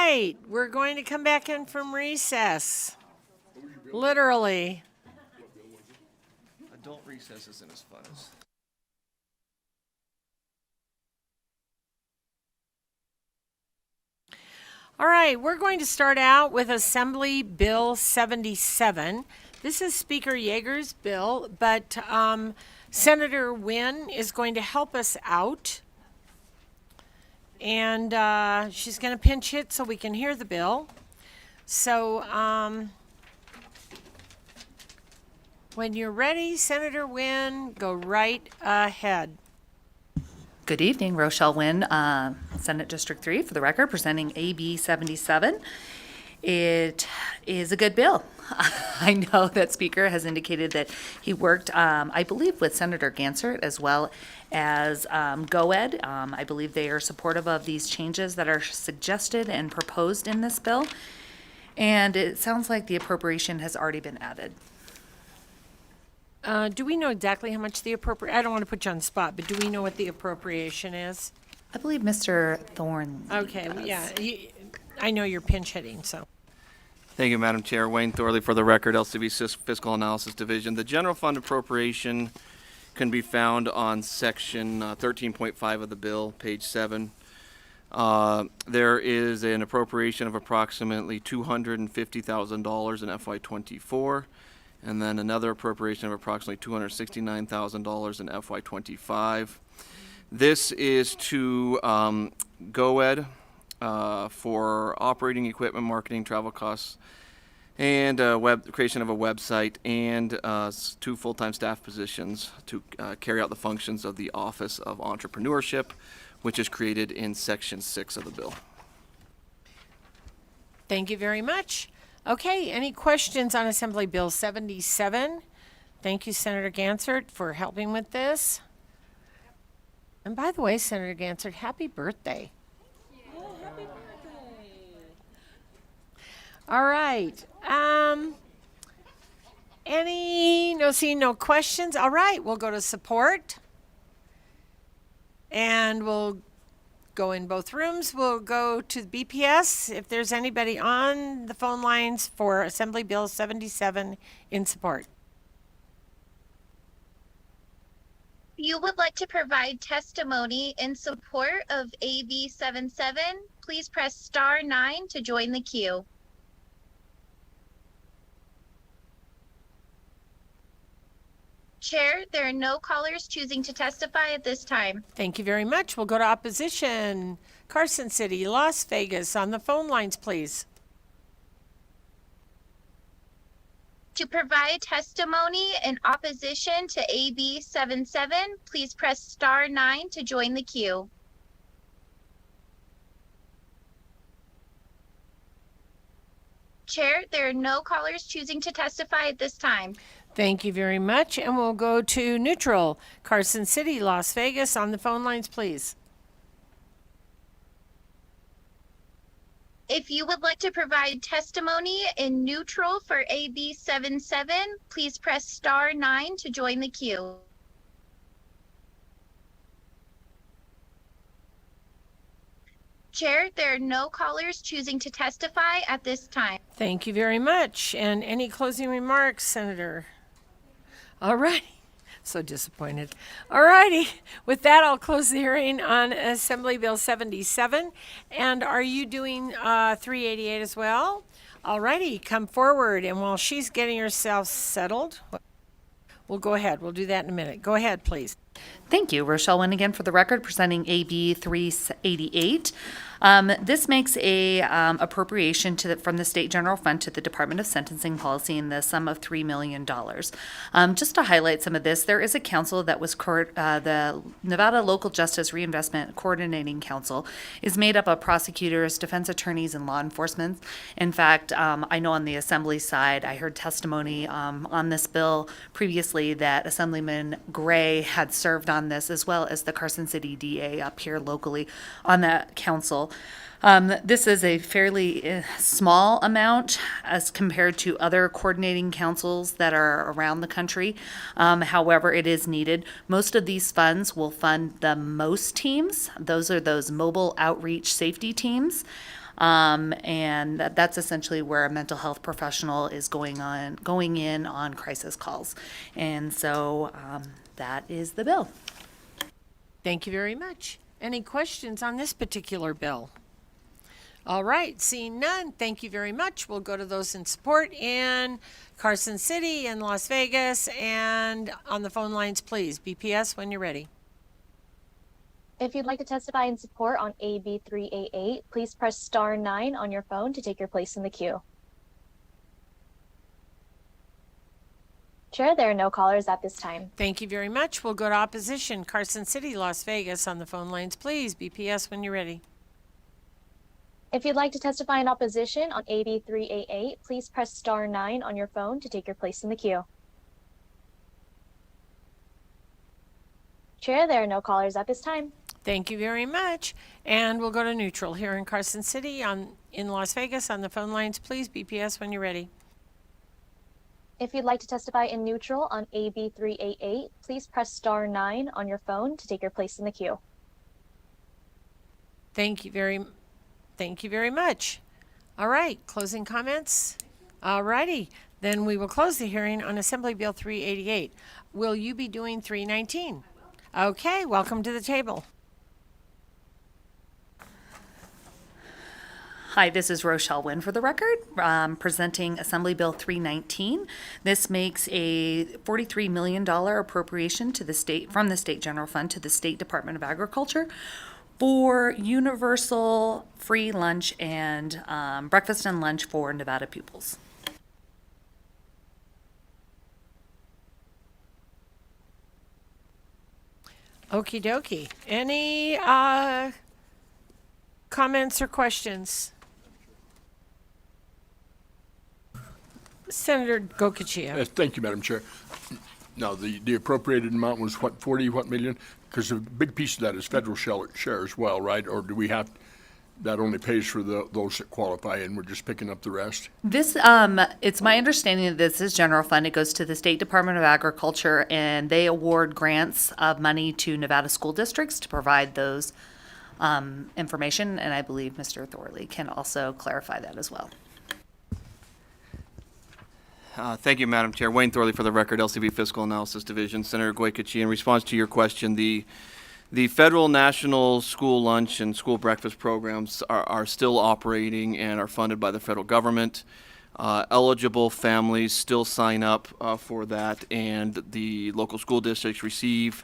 right, we're going to come back in from recess. Literally. Adult recess isn't as fun as. All right, we're going to start out with Assembly Bill 77. This is Speaker Yeager's bill, but Senator Wynn is going to help us out. And she's going to pinch hit so we can hear the bill. So when you're ready, Senator Wynn, go right ahead. Good evening, Rochelle Wynn, Senate District 3, for the record, presenting AB 77. It is a good bill. I know that Speaker has indicated that he worked, I believe, with Senator Gansert as well as GoEd. I believe they are supportive of these changes that are suggested and proposed in this bill. And it sounds like the appropriation has already been added. Do we know exactly how much the I don't want to put you on the spot, but do we know what the appropriation is? I believe Mr. Thorne. Okay, does. yeah, I know you're pinch hitting, so. Thank you, Madam Chair. Wayne Thorley for the record, LCV Fiscal Analysis Division. The general fund appropriation can be found on section 13.5 of the bill, page 7. There is an appropriation of approximately $250,000 in FY24. And then another appropriation of approximately $269,000 in FY25. This is to GoEd for operating equipment, marketing, travel costs, and creation of a website, and 2 full-time staff positions to carry out the functions of the Office of Entrepreneurship, which is created in Section 6 of the bill. Thank you very much. Okay, any questions on Assembly Bill 77? Thank you, Senator Gansert, for helping with this. And by the way, Senator Gansert, happy birthday. Oh, happy birthday. All right. Seeing no questions. All right, we'll go to support. And we'll go in both rooms. We'll go to the BPS if there's anybody on the phone lines for Assembly Bill 77 in support. You would like to provide testimony in support of AB 77, please press star 9 to join the queue. Chair, there are no callers choosing to testify at this time. Thank you very much. We'll go to opposition. Carson City, Las Vegas, on the phone lines, please. To provide testimony in opposition to AB 77, please press star 9 to join the queue. Chair, there are no callers choosing to testify at this time. Thank you very much. And we'll go to neutral. Carson City, Las Vegas, on the phone lines, please. If you would like to provide testimony in neutral for AB 77, please press star 9 to join the queue. Chair, there are no callers choosing to testify at this time. Thank you very much. And any closing remarks, Senator? All right. So disappointed. All righty. With that, I'll close the hearing on Assembly Bill 77. And are you doing 388 as well? All righty. Come forward. And while she's getting herself settled, we'll go ahead. We'll do that in a minute. Go ahead, please. Thank you. Rochelle Wynn again for the record, presenting AB 388. This makes a appropriation from the State General Fund to the Department of Sentencing Policy in the sum of $3 million. Just to highlight some of this, there is a council that was the Nevada Local Justice Reinvestment Coordinating Council is made up of prosecutors, defense attorneys, and law enforcement. In fact, I know on the Assembly side, I heard testimony on this bill previously that Assemblyman Gray had served on this, as well as the Carson City DA up here locally on that council. This is a fairly small amount as compared to other coordinating councils that are around the country. However, it is needed. Most of these funds will fund the MOST teams. Those are those mobile outreach safety teams. And that's essentially where a mental health professional is going in on crisis calls. And so that is the bill. Thank you very much. Any questions on this particular bill? All right, seeing none, thank you very much. We'll go to those in support in Carson City and Las Vegas, and on the phone lines, please. BPS, when you're ready. If you'd like to testify in support on AB 388, please press star 9 on your phone to take your place in the queue. Chair, there are no callers at this time. Thank you very much. We'll go to opposition. Carson City, Las Vegas, on the phone lines, please. BPS, when you're ready. If you'd like to testify in opposition on AB 388, please press star 9 on your phone to take your place in the queue. Chair, there are no callers at this time. Thank you very much. And we'll go to neutral here in Carson City, in Las Vegas, on the phone lines, please. BPS, when you're ready. If you'd like to testify in neutral on AB 388, please press star 9 on your phone to take your place in the queue. Thank you very much. All right, closing comments? All righty, then we will close the hearing on Assembly Bill 388. Will you be doing 319? Okay, welcome to the table. Hi, this is Rochelle Wynn for the record, presenting Assembly Bill 319. This makes a $43 million appropriation to the state, from the State General Fund to the State Department of Agriculture for universal free lunch and breakfast and lunch for Nevada pupils. Okie dokie. Any comments or questions? Senator Gokachia. Thank you, Madam Chair. Now, the appropriated amount was what, 40 what million? Because a big piece of that is federal share as well, right? Or do we have, that only pays for those that qualify and we're just picking up the rest? This, it's my understanding that this is general fund. It goes to the State Department of Agriculture, and they award grants of money to Nevada school districts to provide those information. And I believe Mr. Thorley can also clarify that as well. Thank you, Madam Chair. Wayne Thorley for the record, LCB Fiscal Analysis Division. Senator Goykachi, in response to your question, the federal national school lunch and school breakfast programs are still operating and are funded by the federal government. Eligible families still sign up for that, and the local school districts receive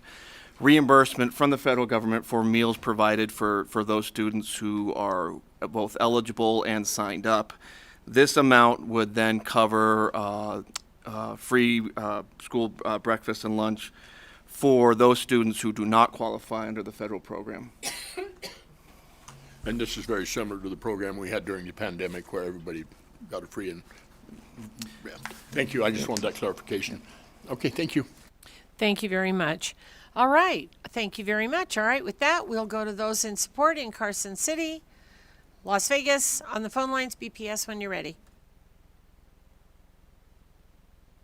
reimbursement from the federal government for meals provided for those students who are both eligible and signed up. This amount would then cover free school breakfast and lunch for those students who do not qualify under the federal program. And this is very similar to the program we had during the pandemic where everybody got it free. And yeah. Thank you. I just wanted that clarification. Okay, thank you. Thank you very much. All right, thank you very much. All right, with that, we'll go to those in support in Carson City, Las Vegas, on the phone lines. BPS, when you're ready.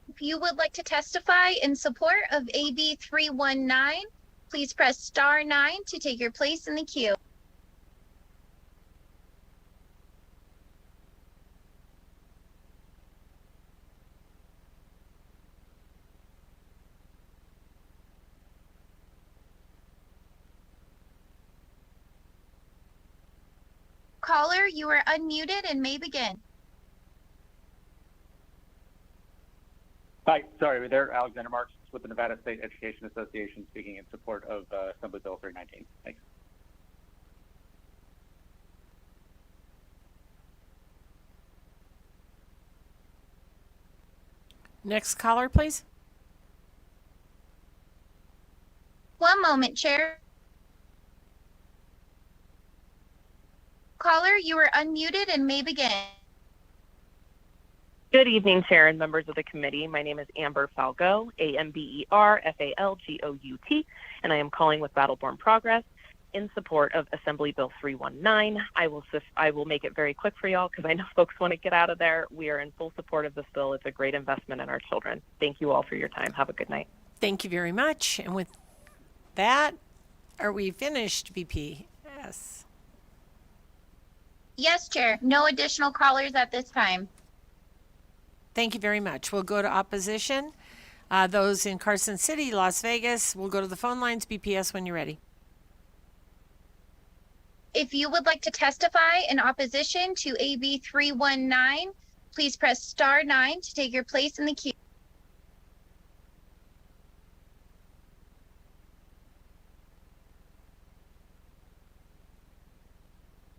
If you would like to testify in support of AB 319, please press star 9 to take your place in the queue. Caller, you are unmuted and may begin. Hi, sorry, we're there. Alexander Marks with the Nevada State Education Association, speaking in support of Assembly Bill 319. Thanks. Next caller, please. One moment, Chair. Caller, you are unmuted and may begin. Good evening, Chair and members of the committee. My name is Amber Falgo, AMBER FALGOUT, and I am calling with Battleborn Progress in support of Assembly Bill 319. I will make it very quick for y'all because I know folks want to get out of there. We are in full support of this bill. It's a great investment in our children. Thank you all for your time. Have a good night. Thank you very much. And with that, are we finished, BPS? Yes, Chair. No additional callers at this time. Thank you very much. We'll go to opposition. Those in Carson City, Las Vegas, we'll go to the phone lines. BPS when you're ready. If you would like to testify in opposition to AB 319, please press star 9 to take your place in the queue.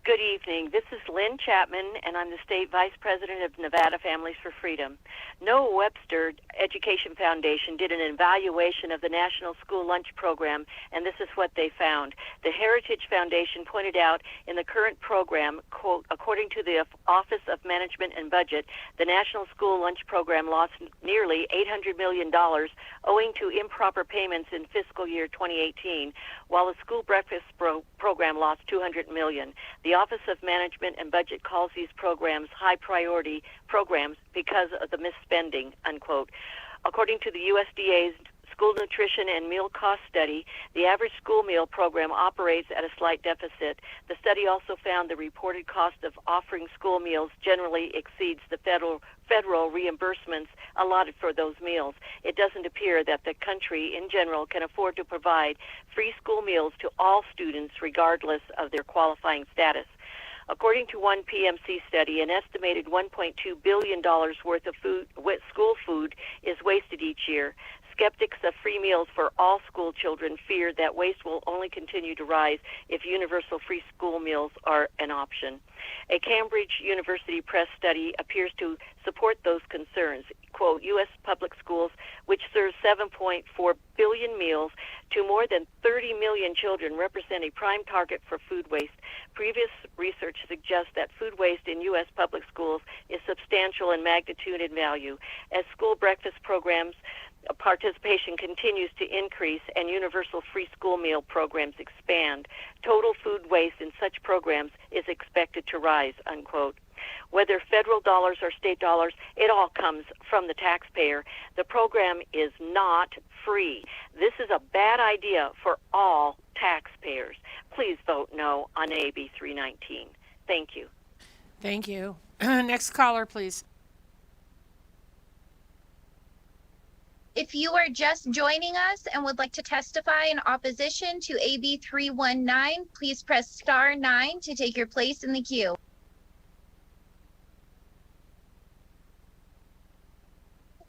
Good evening. This is Lynn Chapman, and I'm the State Vice President of Nevada Families for Freedom. Noah Webster Education Foundation did an evaluation of the National School Lunch Program, and this is what they found. The Heritage Foundation pointed out in the current program, quote, according to the Office of Management and Budget, the National School Lunch Program lost nearly $800 million owing to improper payments in fiscal year 2018, while the school breakfast program lost $200 million. The Office of Management and Budget calls these programs high priority programs because of the misspending, unquote. According to the USDA's School Nutrition and Meal Cost Study, the average school meal program operates at a slight deficit. The study also found the reported cost of offering school meals generally exceeds the federal reimbursements allotted for those meals. It doesn't appear that the country in general can afford to provide free school meals to all students regardless of their qualifying status. According to one PMC study, an estimated $1.2 billion worth of school food is wasted each year. Skeptics of free meals for all school children fear that waste will only continue to rise if universal free school meals are an option. A Cambridge University Press study appears to support those concerns. Quote, U.S. public schools, which serve 7.4 billion meals to more than 30 million children, represent a prime target for food waste. Previous research suggests that food waste in U.S. public schools is substantial in magnitude and value. As school breakfast programs participation continues to increase and universal free school meal programs expand, total food waste in such programs is expected to rise, unquote. Whether federal dollars or state dollars, it all comes from the taxpayer. The program is not free. This is a bad idea for all taxpayers. Please vote no on AB 319. Thank you. Thank you. Next caller, please. If you are just joining us and would like to testify in opposition to AB 319, please press star 9 to take your place in the queue.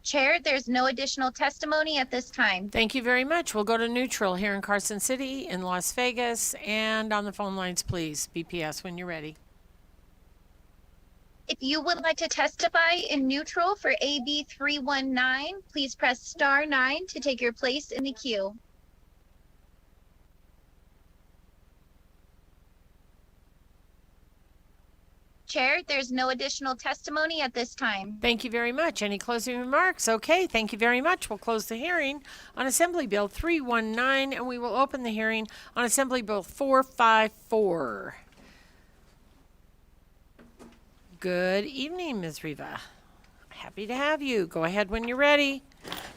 Chair, there's no additional testimony at this time. Thank you very much. We'll go to neutral here in Carson City, in Las Vegas, and on the phone lines, please. BPS when you're ready. If you would like to testify in neutral for AB 319, please press star 9 to take your place in the queue. Chair, there's no additional testimony at this time. Thank you very much. Any closing remarks? Okay, thank you very much. We'll close the hearing on Assembly Bill 319, and we will open the hearing on Assembly Bill 454. Good evening, Ms. Riva. Happy to have you. Go ahead when you're ready.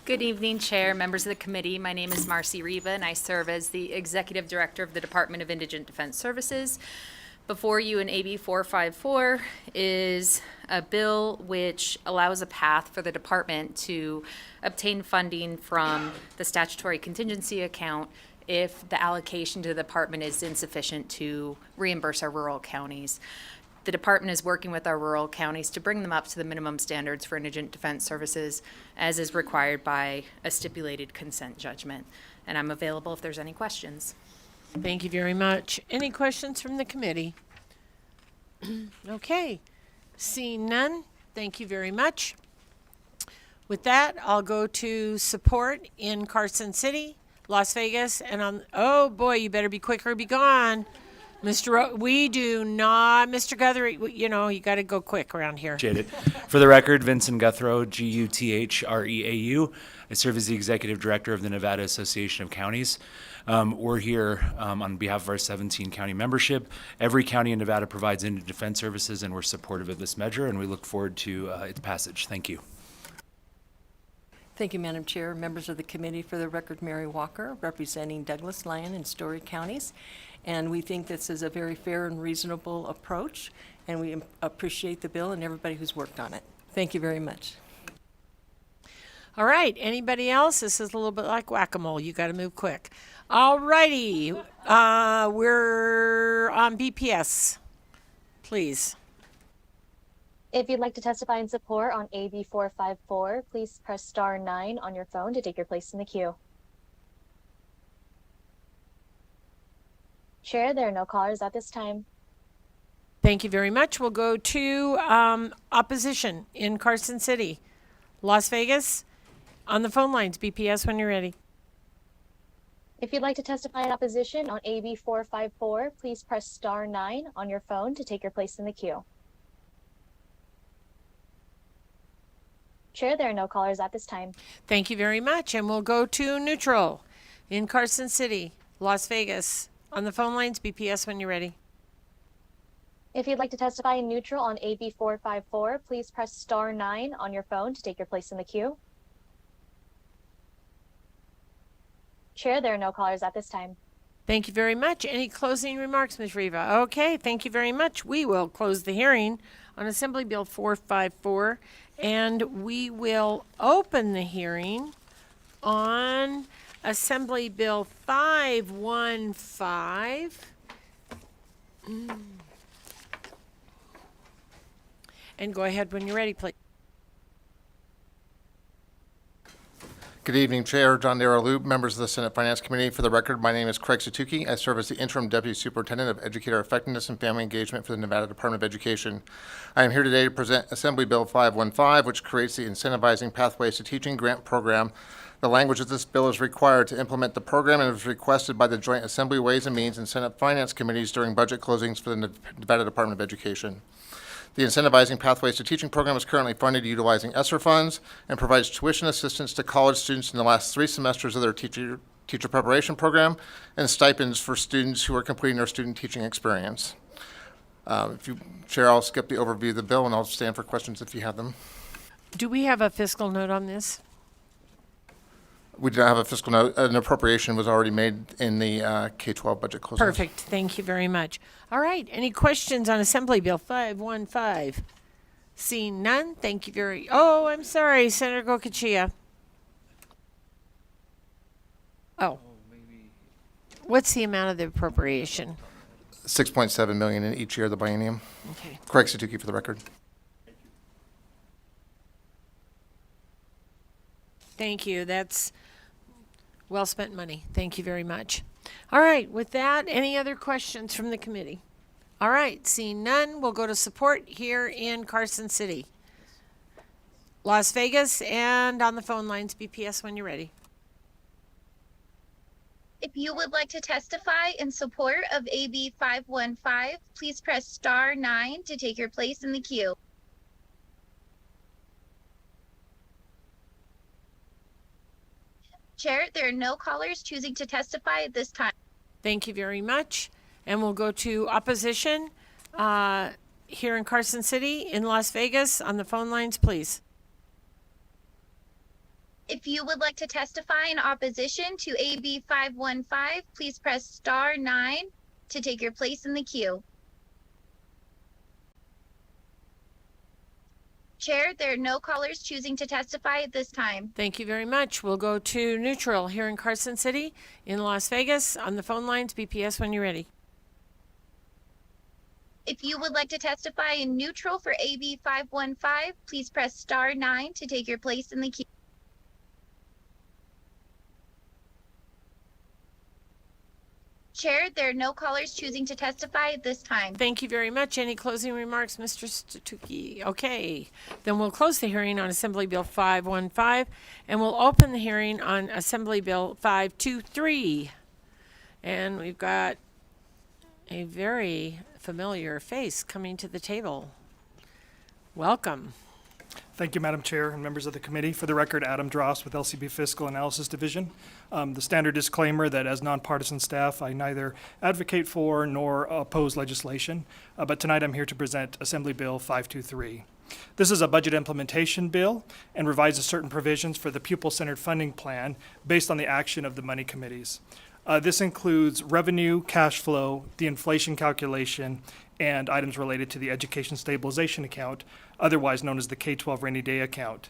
Good evening, Chair, members of the committee. My name is Marcy Riva, and I serve as the Executive Director of the Department of Indigent Defense Services. Before you in AB 454 is a bill which allows a path for the department to obtain funding from the statutory contingency account if the allocation to the department is insufficient to reimburse our rural counties. The department is working with our rural counties to bring them up to the minimum standards for indigent defense services as is required by a stipulated consent judgment. And I'm available if there's any questions. Thank you very much. Any questions from the committee? Okay. Seeing none, thank you very much. With that, I'll go to support in Carson City, Las Vegas, and on, oh boy, you better be quick or be gone. We do not, Mr. Guthrie, you know, you got to go quick around here. For the record, Vincent Guthreau, Guthreau. I serve as the Executive Director of the Nevada Association of Counties. We're here on behalf of our 17 county membership. Every county in Nevada provides indigent defense services, and we're supportive of this measure, and we look forward to its passage. Thank you. Thank you, Madam Chair, members of the committee. For the record, Mary Walker, representing Douglas, Lyon, and Story counties. And we think this is a very fair and reasonable approach, and we appreciate the bill and everybody who's worked on it. Thank you very much. All right, anybody else? This is a little bit like whack-a-mole. You got to move quick. All righty, we're on BPS. Please. If you'd like to testify in support on AB 454, please press star 9 on your phone to take your place in the queue. Chair, there are no callers at this time. Thank you very much. We'll go to opposition in Carson City. Las Vegas, on the phone lines, BPS, when you're ready. If you'd like to testify in opposition on AB 454, please press star 9 on your phone to take your place in the queue. Chair, there are no callers at this time. Thank you very much. And we'll go to neutral in Carson City, Las Vegas. On the phone lines, BPS, when you're ready. If you'd like to testify in neutral on AB 454, please press star 9 on your phone to take your place in the queue. Chair, there are no callers at this time. Thank you very much. Any closing remarks, Ms. Riva? Okay, thank you very much. We will close the hearing on Assembly Bill 454, and we will open the hearing on Assembly Bill 515. And go ahead when you're ready, please. Good evening, Chair John Darrell, members of the Senate Finance Committee. For the record, my name is Craig Satuki. I serve as the Interim Deputy Superintendent of Educator Effectiveness and Family Engagement for the Nevada Department of Education. I am here today to present Assembly Bill 515, which creates the Incentivizing Pathways to Teaching Grant Program. The language of this bill is required to implement the program and is requested by the Joint Assembly Ways and Means and Senate Finance Committees during budget closings for the Nevada Department of Education. The Incentivizing Pathways to Teaching program is currently funded utilizing ESSER funds and provides tuition assistance to college students in the last 3 semesters of their teacher preparation program and stipends for students who are completing their student teaching experience. Chair, I'll skip the overview of the bill and I'll stand for questions if you have them. Do we have a fiscal note on this? We do not have a fiscal note. An appropriation was already made in the K-12 budget closings. Perfect. Thank you very much. All right. Any questions on Assembly Bill 515? Seeing none, thank you very... Oh, I'm sorry, Senator Gokachia. Oh. What's the amount of the appropriation? $6.7 million in each year of the biennium. Okay. Craig Satuki for the record. Thank you. That's well spent money. Thank you very much. All right. With that, any other questions from the committee? All right. Seeing none, we'll go to support here in Carson City. Las Vegas, and on the phone lines, BPS, when you're ready. If you would like to testify in support of AB 515, please press star 9 to take your place in the queue. Chair, there are no callers choosing to testify at this time. Thank you very much. And we'll go to opposition here in Carson City, in Las Vegas. On the phone lines, please. If you would like to testify in opposition to AB 515, please press star 9 to take your place in the queue. Chair, there are no callers choosing to testify at this time. Thank you very much. We'll go to neutral here in Carson City, in Las Vegas. On the phone lines, BPS, when you're ready. If you would like to testify in neutral for AB 515, please press star 9 to take your place in the queue. Chair, there are no callers choosing to testify at this time. Thank you very much. Any closing remarks, Mr. Statuki? Okay, then we'll close the hearing on Assembly Bill 515, and we'll open the hearing on Assembly Bill 523. And we've got a very familiar face coming to the table. Welcome. Thank you, Madam Chair and members of the committee. For the record, Adam Dross with LCB Fiscal Analysis Division. The standard disclaimer that as nonpartisan staff, I neither advocate for nor oppose legislation, but tonight I'm here to present Assembly Bill 523. This is a budget implementation bill and revises certain provisions for the pupil-centered funding plan based on the action of the money committees. This includes revenue, cash flow, the inflation calculation, and items related to the Education Stabilization Account, otherwise known as the K-12 Rainy Day Account.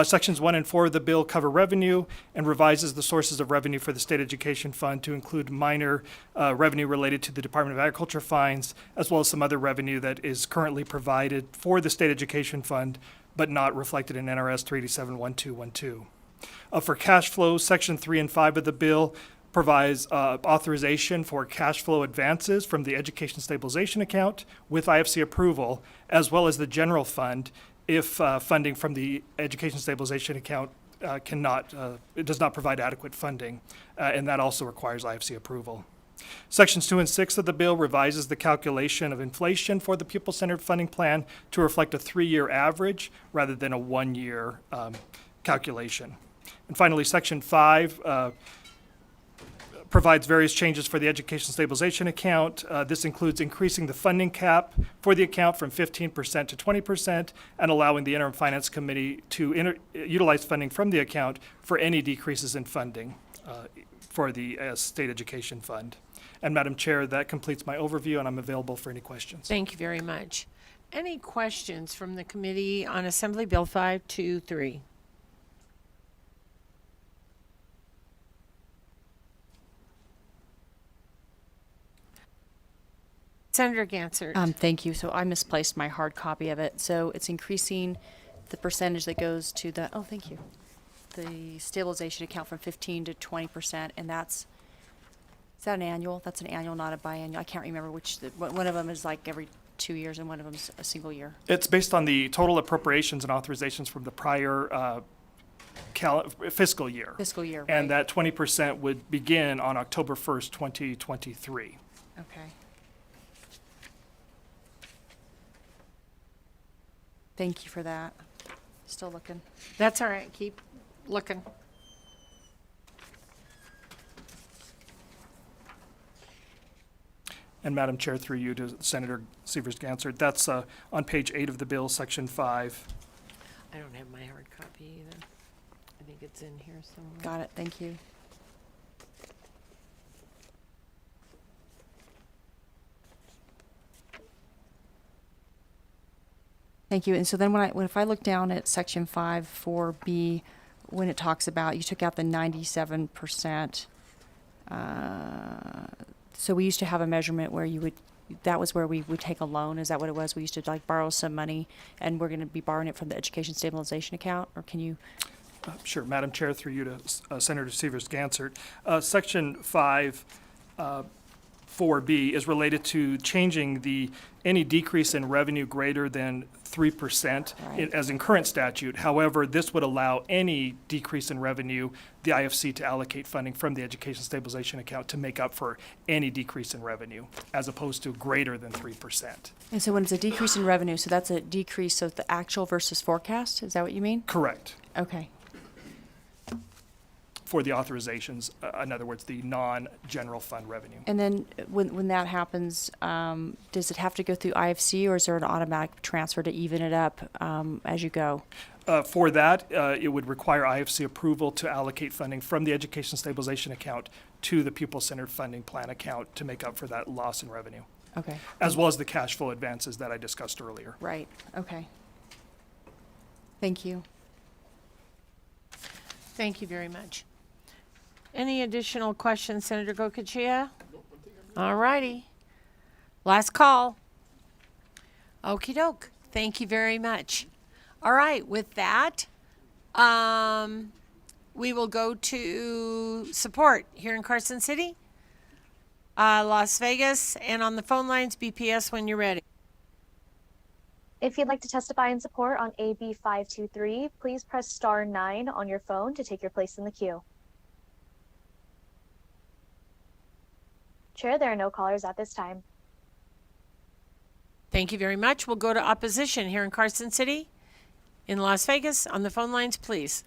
Sections 1 and 4 of the bill cover revenue and revises the sources of revenue for the State Education Fund to include minor revenue related to the Department of Agriculture fines, as well as some other revenue that is currently provided for the State Education Fund, but not reflected in NRS 387-1212. For cash flow, Section 3 and 5 of the bill provides authorization for cash flow advances from the Education Stabilization Account with IFC approval, as well as the general fund if funding from the Education Stabilization Account it does not provide adequate funding, and that also requires IFC approval. Sections 2 and 6 of the bill revises the calculation of inflation for the pupil-centered funding plan to reflect a 3-year average rather than a 1-year calculation. And finally, Section 5 provides various changes for the Education Stabilization Account. This includes increasing the funding cap for the account from 15% to 20% and allowing the Interim Finance Committee to utilize funding from the account for any decreases in funding for the State Education Fund. And Madam Chair, that completes my overview, and I'm available for any questions. Thank you very much. Any questions from the committee on Assembly Bill 523? Senator Gansert. Thank you. So I misplaced my hard copy of it. So it's increasing the percentage that goes to the, thank you, the stabilization account from 15 to 20%, and is that an annual? That's an annual, not a biannual. I can't remember which, one of them is like every 2 years and one of them's a single year. It's based on the total appropriations and authorizations from the prior fiscal year. Fiscal year, And right. that 20% would begin on October 1st, 2023. Okay. Thank you for that. Still looking. That's all right. Keep looking. And Madam Chair, through you to Senator Sievers-Gansert, that's on page 8 of the bill, Section 5. I don't have my hard copy either. I think it's in here somewhere. Got it. Thank you. Thank you. And so then if I look down at section 5(4)(b), when it talks about, you took out the 97%. So we used to have a measurement where that was where we would take a loan. Is that what it was? We used to borrow some money, and we're going to be borrowing it from the Education Stabilization Account, or can you? Sure, Madam Chair, through you to Senator Sievers-Gansert. Section 5(4)(b) is related to changing any decrease in revenue greater than 3% as in current statute. However, this would allow any decrease in revenue, the IFC to allocate funding from the Education Stabilization Account to make up for any decrease in revenue, as opposed to greater than 3%. And so when it's a decrease in revenue, so that's a decrease of the actual versus forecast? Is that what you mean? Correct. Okay. For the authorizations, in other words, the non-general fund revenue. And then when that happens, does it have to go through IFC, or is there an automatic transfer to even it up as you go? For that, it would require IFC approval to allocate funding from the Education Stabilization Account to the Pupil-Centered Funding Plan account to make up for that loss in revenue. Okay. As well as the cash flow advances that I discussed earlier. Right. Okay. Thank you. Thank you very much. Any additional questions, Senator Gokachia? All righty. Last call. Okey doke. Thank you very much. All right, with that, we will go to support here in Carson City, Las Vegas, and on the phone lines, BPS when you're ready. If you'd like to testify in support on AB 523, please press star 9 on your phone to take your place in the queue. Chair, there are no callers at this time. Thank you very much. We'll go to opposition here in Carson City, in Las Vegas. On the phone lines, please.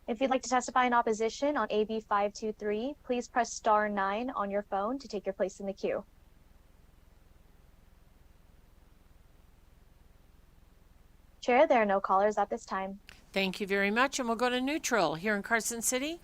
If you'd like to testify in opposition on AB 523, please press star 9 on your phone to take your place in the queue. Chair, there are no callers at this time. Thank you very much. And we'll go to neutral here in Carson City.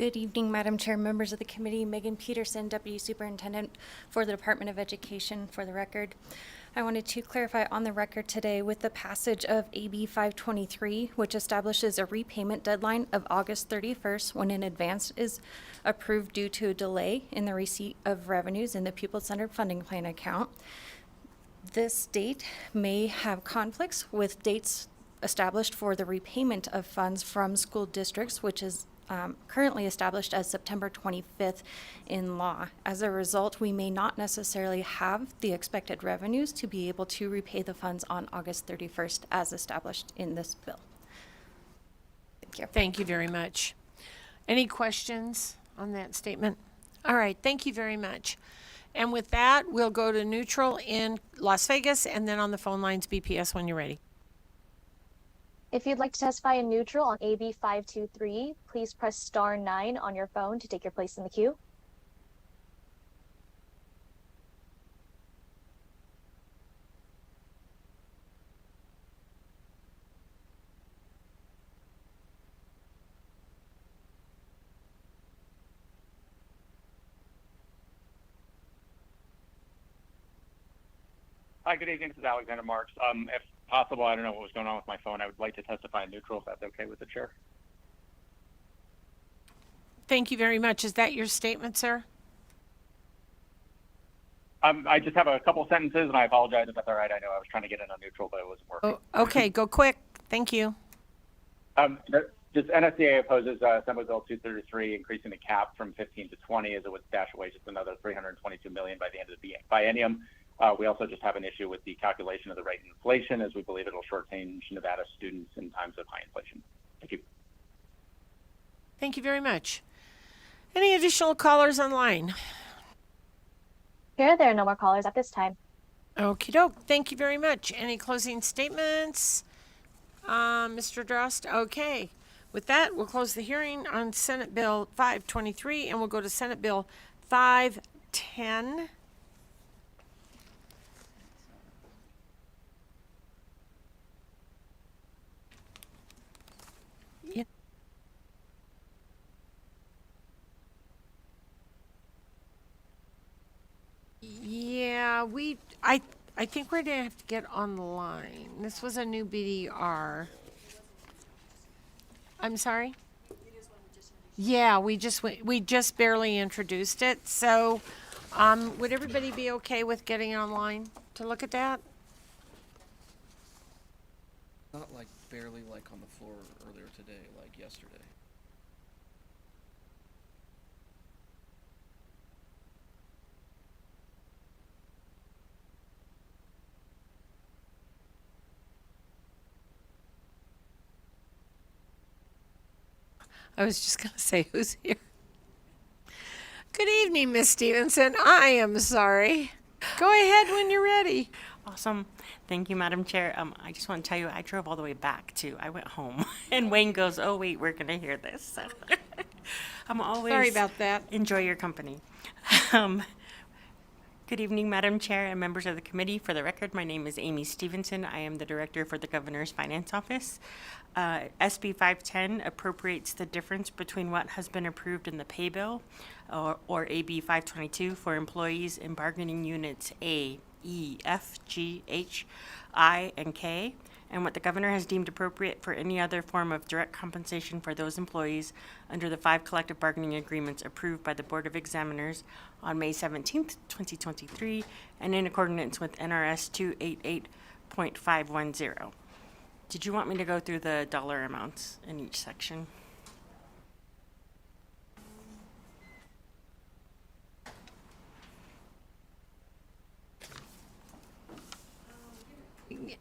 Good evening, Madam Chair, members of the committee. Megan Peterson, Deputy Superintendent for the Department of Education, for the record. I wanted to clarify on the record today with the passage of AB 523, which establishes a repayment deadline of August 31st when an advance is approved due to a delay in the receipt of revenues in the pupil-centered funding plan account. This date may have conflicts with dates established for the repayment of funds from school districts, which is currently established as September 25th in law. As a result, we may not necessarily have the expected revenues to be able to repay the funds on August 31st as established in this bill. Thank you. Thank you very much. Any questions on that statement? All right, thank you very much. And with that, we'll go to neutral in Las Vegas and then on the phone lines, BPS, when you're ready. If you'd like to testify in neutral on AB 523, please press star 9 on your phone to take your place in the queue. Hi, good evening. This is Alexander Marks. If possible, I don't know what was going on with my phone. I would like to testify in neutral, if that's okay with the chair. Thank you very much. Is that your statement, sir? I just have a couple sentences, and I apologize if that's all right. I know I was trying to get in on neutral, but it wasn't working. Oh, okay, go quick. Thank you. Just NSCA opposes Assembly Bill 233, increasing the cap from 15 to 20, as it would stash away just another $322 million by the end of the biennium. We also just have an issue with the calculation of the rate of inflation, as we believe it'll shortchange Nevada students in times of high inflation. Thank you. Thank you very much. Any additional callers online? Here, there are no more callers at this time. Okie doke. Thank you very much. Any closing statements? Mr. Drost? Okay. With that, we'll close the hearing on Senate Bill 523 and we'll go to Senate Bill 510. Yeah, I think we're gonna have to get online. This was a new BDR. I'm sorry? Yeah, we just barely introduced it. So, would everybody be okay with getting online to look at that? Not like barely like on the floor earlier today, like yesterday. I was just going to say, who's here? Good evening, Miss Stevenson. I am sorry. Go ahead when you're ready. Awesome. Thank you, Madam Chair. I just want to tell you, I drove all the way back, too. I went home. And Wayne goes, oh, wait, we're going to hear this. So I'm always... Sorry about that. Enjoy your company. Good evening, Madam Chair and members of the committee. For the record, my name is Amy Stevenson. I am the Director for the Governor's Finance Office. SB 510 appropriates the difference between what has been approved in the pay bill, or AB 522, for employees in bargaining units A, E, F, G, H, I, and K, and what the governor has deemed appropriate for any other form of direct compensation for those employees under the 5 collective bargaining agreements approved by the Board of Examiners on May 17th, 2023, and in accordance with NRS 288.510. Did you want me to go through the dollar amounts in each section?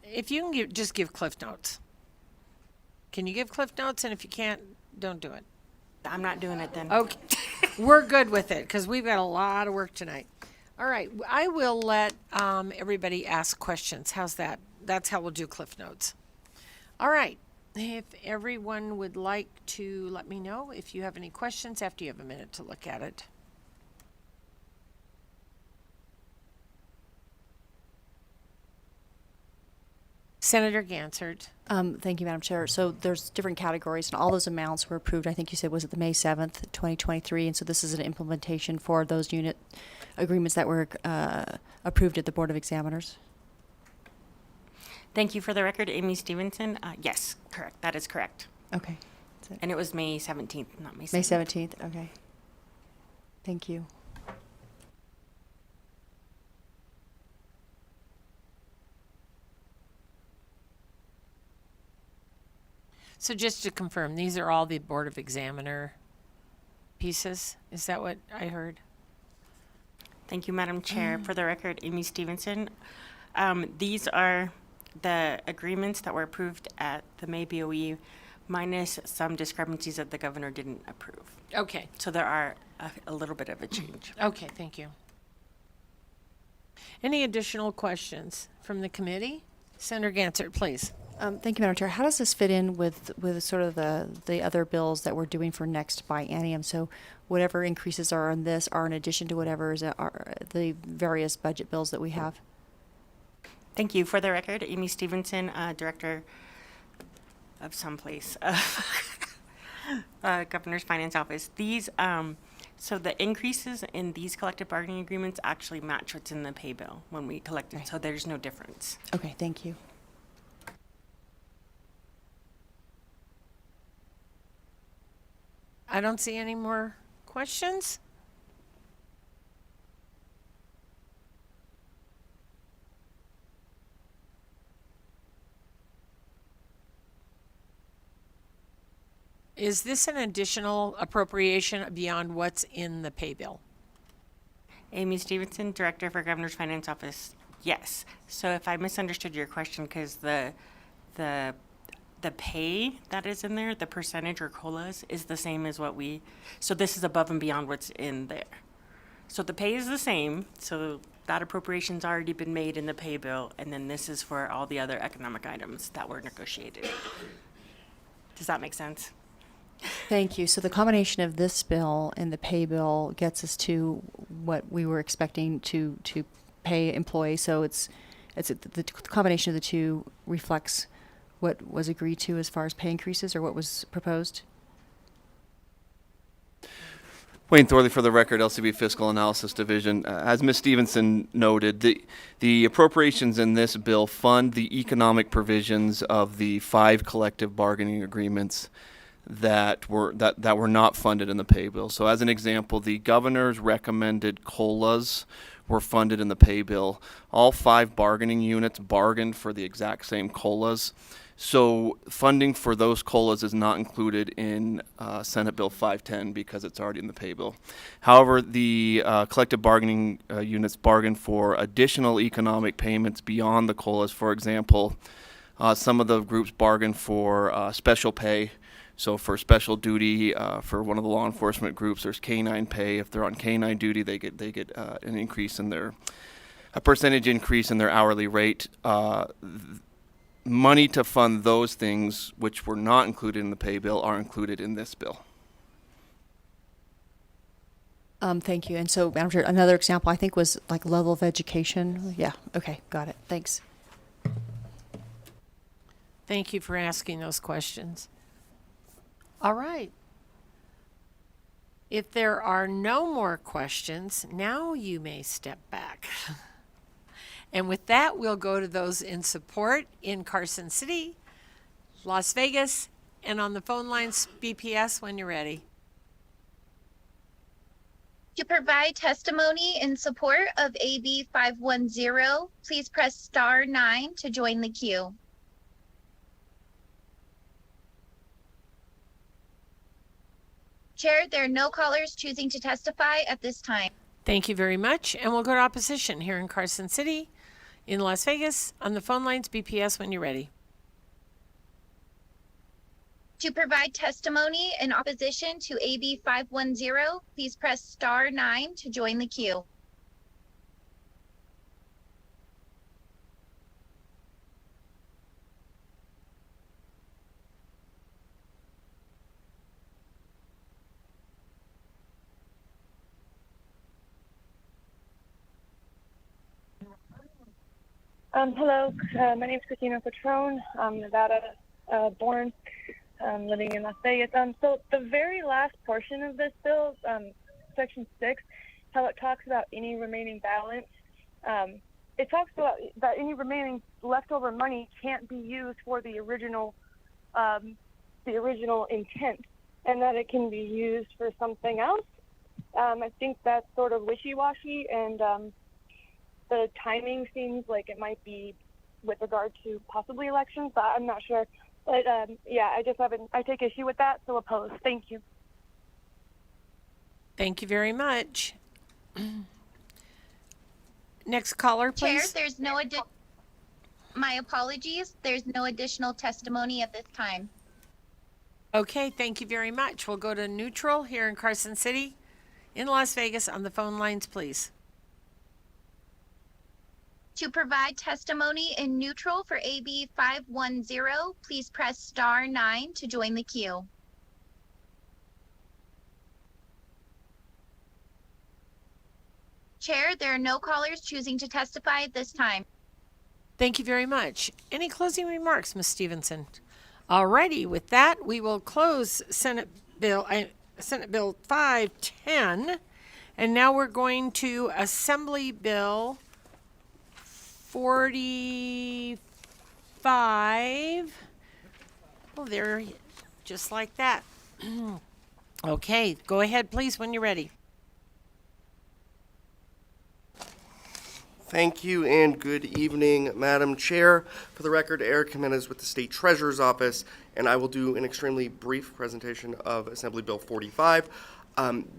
If you can just give Cliff Notes. Can you give Cliff Notes? And if you can't, don't do it. I'm not doing it then. Okay. We're good with it because we've got a lot of work tonight. All right. I will let everybody ask questions. How's that? That's how we'll do Cliff Notes. All right. If everyone would like to let me know if you have any questions after you have a minute to look at it. Senator Gansert. Thank you, Madam Chair. So there's different categories, and all those amounts were approved, I think you said, was it the May 7th, 2023? And so this is an implementation for those unit agreements that were approved at the Board of Examiners. Thank you. For the record, Amy Stevenson. Yes, correct. That is correct. Okay. And it was May 17th, not May 7th. May 17th, okay. Thank you. So just to confirm, these are all the Board of Examiner pieces? Is that what I heard? Thank you, Madam Chair. For the record, Amy Stevenson. These are the agreements that were approved at the May BOE minus some discrepancies that the governor didn't approve. Okay. So there are a little bit of a change. Okay, thank you. Any additional questions from the committee? Senator Gansert, please. Thank you, Madam Chair. How does this fit in with sort of the other bills that we're doing for next biennium? So whatever increases are on this are in addition to whatever is are the various budget bills that we have? Thank you. For the record, Amy Stevenson, Director of someplace, Governor's Finance Office. These, so the increases in these collective bargaining agreements actually match what's in the pay bill when we collect it, Right. so there's no difference. Okay, thank you. I don't see any more questions. Is this an additional appropriation beyond what's in the pay bill? Amy Stevenson, Director for Governor's Finance Office. Yes. So if I misunderstood your question, because the pay that is in there, the percentage or COLAs, is the same as what we, so this is above and beyond what's in there. So the pay is the same, so that appropriation's already been made in the pay bill, and then this is for all the other economic items that were negotiated. Does that make sense? Thank you. So the combination of this bill and the pay bill gets us to what we were expecting to pay employees. So the combination of the two reflects what was agreed to as far as pay increases, or what was proposed? Wayne Thorley for the record, LCB Fiscal Analysis Division. As Ms. Stevenson noted, the appropriations in this bill fund the economic provisions of the 5 collective bargaining agreements that were not funded in the pay bill. So as an example, the governor's recommended COLAs were funded in the pay bill. All 5 bargaining units bargained for the exact same COLAs. So funding for those COLAs is not included in Senate Bill 510 because it's already in the pay bill. However, the collective bargaining units bargained for additional economic payments beyond the COLAs. For example, some of the groups bargained for special pay. So for special duty, for one of the law enforcement groups, there's canine pay. If they're on canine duty, they get an increase in a percentage increase in their hourly rate. Money to fund those things, which were not included in the pay bill, are included in this bill. Thank you. And so, Madam Chair, another example I think was like level of education. Yeah. Okay. Got it. Thanks. Thank you for asking those questions. All right. If there are no more questions, now you may step back. And with that, we'll go to those in support in Carson City, Las Vegas, and on the phone lines, BPS, when you're ready. To provide testimony in support of AB 510, please press star 9 to join the queue. Chair, there are no callers choosing to testify at this time. Thank you very much. And we'll go to opposition here in Carson City, in Las Vegas, on the phone lines, BPS, when you're ready. To provide testimony in opposition to AB 510, please press star 9 to join the queue. Hello, my name is Christina Patrone. I'm Nevada born, living in Las Vegas. So the very last portion of this bill, Section 6, how it talks about any remaining balance, it talks about that any remaining leftover money can't be used for the original intent, and that it can be used for something else. I think that's sort of wishy-washy, and the timing seems like it might be with regard to possibly elections, but I'm not sure. But yeah, I take issue with that, so opposed. Thank you. Thank you very much. Next caller, please. Chair, my apologies. There's no additional testimony at this time. Okay, thank you very much. We'll go to neutral here in Carson City, in Las Vegas, on the phone lines, please. To provide testimony in neutral for AB 510, please press star 9 to join the queue. Chair, there are no callers choosing to testify at this time. Thank you very much. Any closing remarks, Ms. Stevenson? Alrighty, with that, we will close Senate Bill 510, and now we're going to Assembly Bill 45. Oh, they're just like that. Okay, go ahead, please, when you're ready. Thank you and good evening, Madam Chair. For the record, Eric Jimenez with the State Treasurer's Office, and I will do an extremely brief presentation of Assembly Bill 45.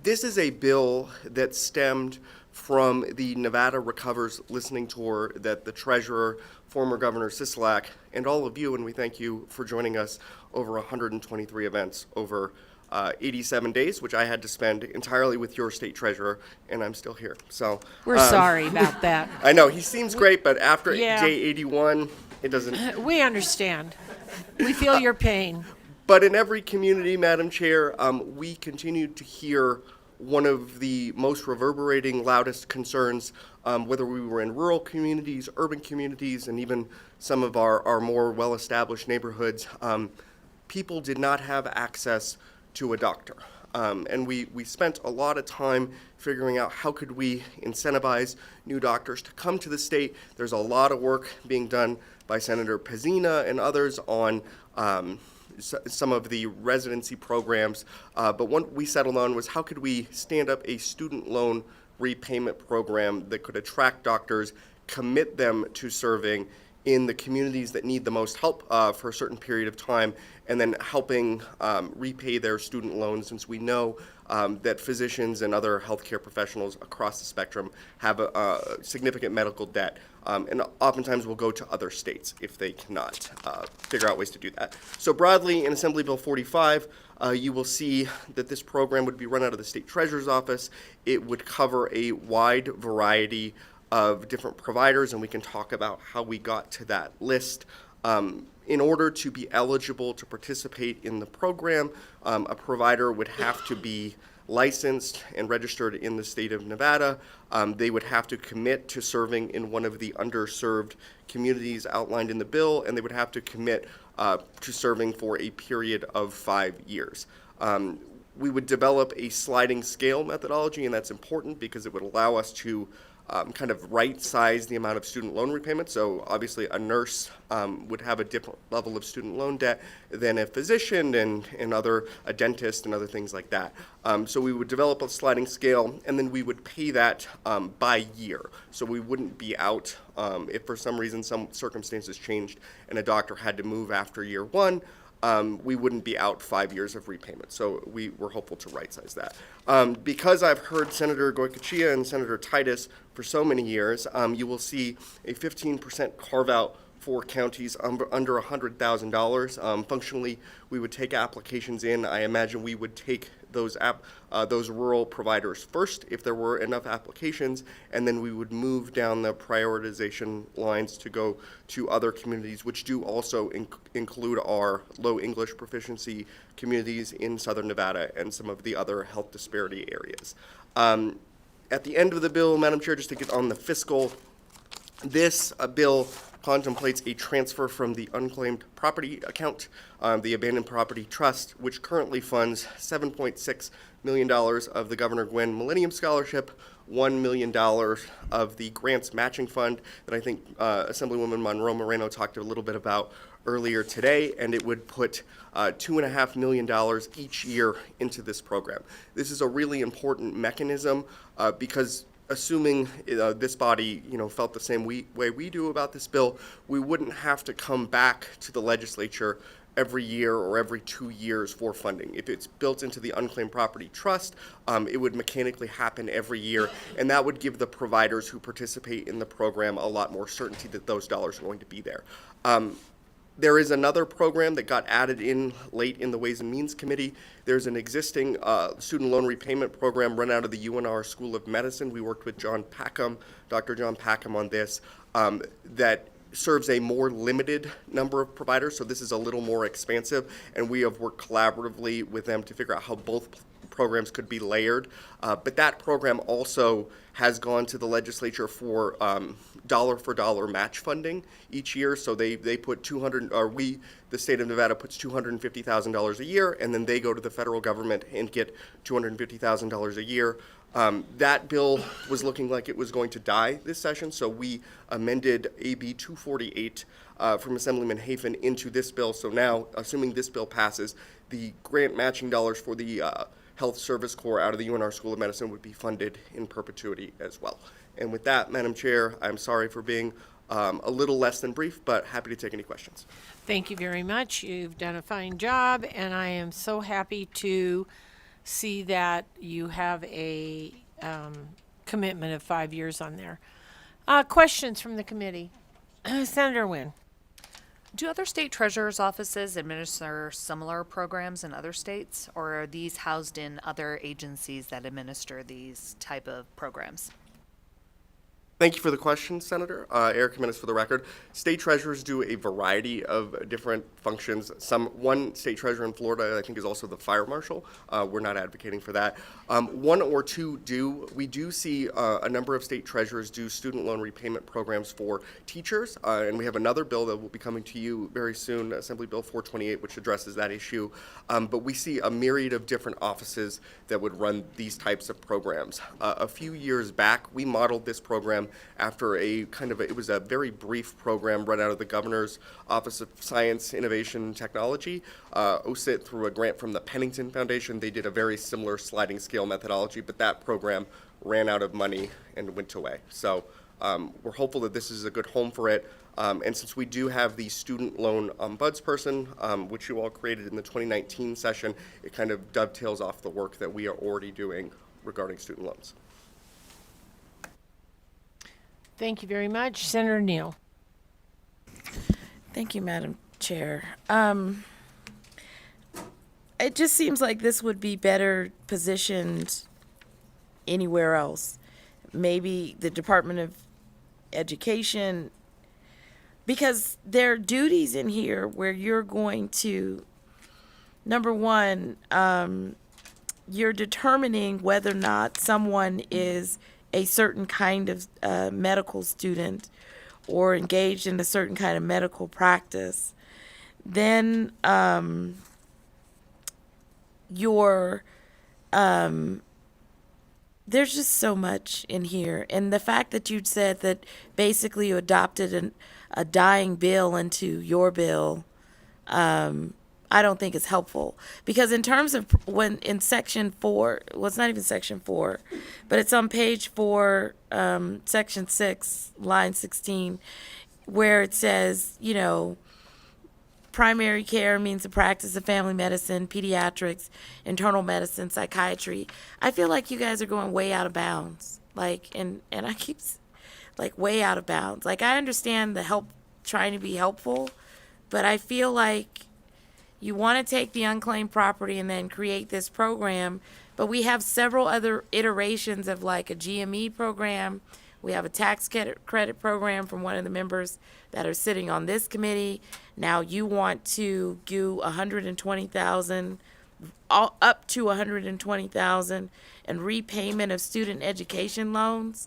This is a bill that stemmed from the Nevada Recovers listening tour that the Treasurer, former Governor Sisolak, and all of you, and we thank you for joining us over 123 events over 87 days, which I had to spend entirely with your state treasurer, and I'm still here. So we're sorry about that. I know he seems great, but after Yeah. J81, it doesn't. We understand. We feel your pain. But in every community, Madam Chair, we continue to hear one of the most reverberating, loudest concerns, whether we were in rural communities, urban communities, and even some of our more well-established neighborhoods. People did not have access to a doctor. And we spent a lot of time figuring out how could we incentivize new doctors to come to the state. There's a lot of work being done by Senator Pezzina and others on some of the residency programs. But what we settled on was how could we stand up a student loan repayment program that could attract doctors, commit them to serving in the communities that need the most help for a certain period of time, and then helping repay their student loans, since we know that physicians and other healthcare professionals across the spectrum have a significant medical debt, and oftentimes will go to other states if they cannot figure out ways to do that. So broadly, in Assembly Bill 45, you will see that this program would be run out of the State Treasurer's Office. It would cover a wide variety of different providers, and we can talk about how we got to that list. In order to be eligible to participate in the program, a provider would have to be licensed and registered in the state of Nevada. They would have to commit to serving in one of the underserved communities outlined in the bill, and they would have to commit to serving for a period of 5 years. We would develop a sliding scale methodology, and that's important because it would allow us to kind of right-size the amount of student loan repayment. So obviously a nurse would have a different level of student loan debt than a physician and a dentist and other things like that. So we would develop a sliding scale, and then we would pay that by year. So we wouldn't be out if for some reason some circumstances changed and a doctor had to move after year one. We wouldn't be out 5 years of repayment. So we were hopeful to right-size that. Because I've heard Senator Goycochea and Senator Titus for so many years, you will see a 15% carve-out for counties under $100,000. Functionally, we would take applications in. I imagine we would take those rural providers first if there were enough applications, and then we would move down the prioritization lines to go to other communities, which do also include our low English proficiency communities in Southern Nevada and some of the other health disparity areas. At the end of the bill, Madam Chair, just to get on the fiscal This bill contemplates a transfer from the unclaimed property account, the abandoned property trust, which currently funds $7.6 million of the Governor Gwynn Millennium Scholarship, $1 million of the grants matching fund that I think Assemblywoman Monroe Moreno talked a little bit about earlier today, and it would put $2.5 million each year into this program. This is a really important mechanism because assuming this body, felt the same way we do about this bill, we wouldn't have to come back to the legislature every year or every 2 years for funding. If it's built into the unclaimed property trust, it would mechanically happen every year, and that would give the providers who participate in the program a lot more certainty that those dollars are going to be there. There is another program that got added in late in the Ways and Means Committee. There's an existing student loan repayment program run out of the UNR School of Medicine. We worked with Dr. John Packham on this, that serves a more limited number of providers, so this is a little more expansive, and we have worked collaboratively with them to figure out how both programs could be layered. But that program also has gone to the legislature for dollar-for-dollar match funding each year. So they put the state of Nevada puts $250,000 a year, and then they go to the federal government and get $250,000 a year. That bill was looking like it was going to die this session, so we amended AB 248 from Assemblyman Hafen into this bill. So now, assuming this bill passes, the grant matching dollars for the Health Service Corps out of the UNR School of Medicine would be funded in perpetuity as well. And with that, Madam Chair, I'm sorry for being a little less than brief, but happy to take any questions. Thank you very much. You've done a fine job, and I am so happy to see that you have a commitment of 5 years on there. Questions from the committee? Senator Wynn. Do other state treasurers' offices administer similar programs in other states, or are these housed in other agencies that administer these type of programs? Thank you for the question, Senator. Eric Jimenez for the record. State treasurers do a variety of different functions. One state treasurer in Florida, I think, is also the fire marshal. We're not advocating for that. One or two do. We do see a number of state treasurers do student loan repayment programs for teachers, and we have another bill that will be coming to you very soon, Assembly Bill 428, which addresses that issue. But we see a myriad of different offices that would run these types of programs. A few years back, we modeled this program after it was a very brief program run out of the Governor's Office of Science, Innovation, and Technology. OSIT, through a grant from the Pennington Foundation, they did a very similar sliding scale methodology, but that program ran out of money and went away. So we're hopeful that this is a good home for it. And since we do have the student loan ombudsperson, which you all created in the 2019 session, it kind of dovetails off the work that we are already doing regarding student loans. Thank you very much. Senator Neal. Thank you, Madam Chair. It just seems like this would be better positioned anywhere else. Maybe the Department of Education, because there are duties in here where you're going to, number one, you're determining whether or not someone is a certain kind of medical student or engaged in a certain kind of medical practice. Then there's just so much in here. And the fact that you said that basically you adopted a dying bill into your bill, I don't think it's helpful, because in terms of when in section 4, well, it's not even section 4, but it's on page 4, section 6, line 16, where it says, primary care means the practice of family medicine, pediatrics, internal medicine, psychiatry. I feel like you guys are going way out of bounds. And I keep way out of bounds. I understand the help, trying to be helpful, but I feel like you want to take the unclaimed property and then create this program, but we have several other iterations of a GME program. We have a tax credit program from one of the members that are sitting on this committee. Now you want to do $120,000, up to $120,000, and repayment of student education loans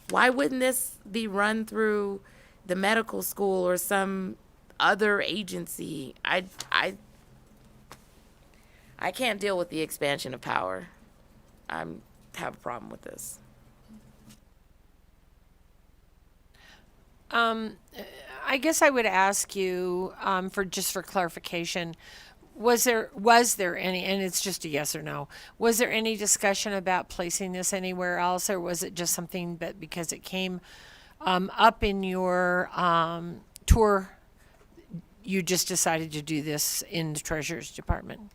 Why wouldn't this be run through the medical school or some other agency? I can't deal with the expansion of power. I have a problem with this. I guess I would ask you for clarification. Was there any, and it's just a yes or no, was there any discussion about placing this anywhere else, or was it just something that because it came up in your tour, you just decided to do this in the Treasurer's Department?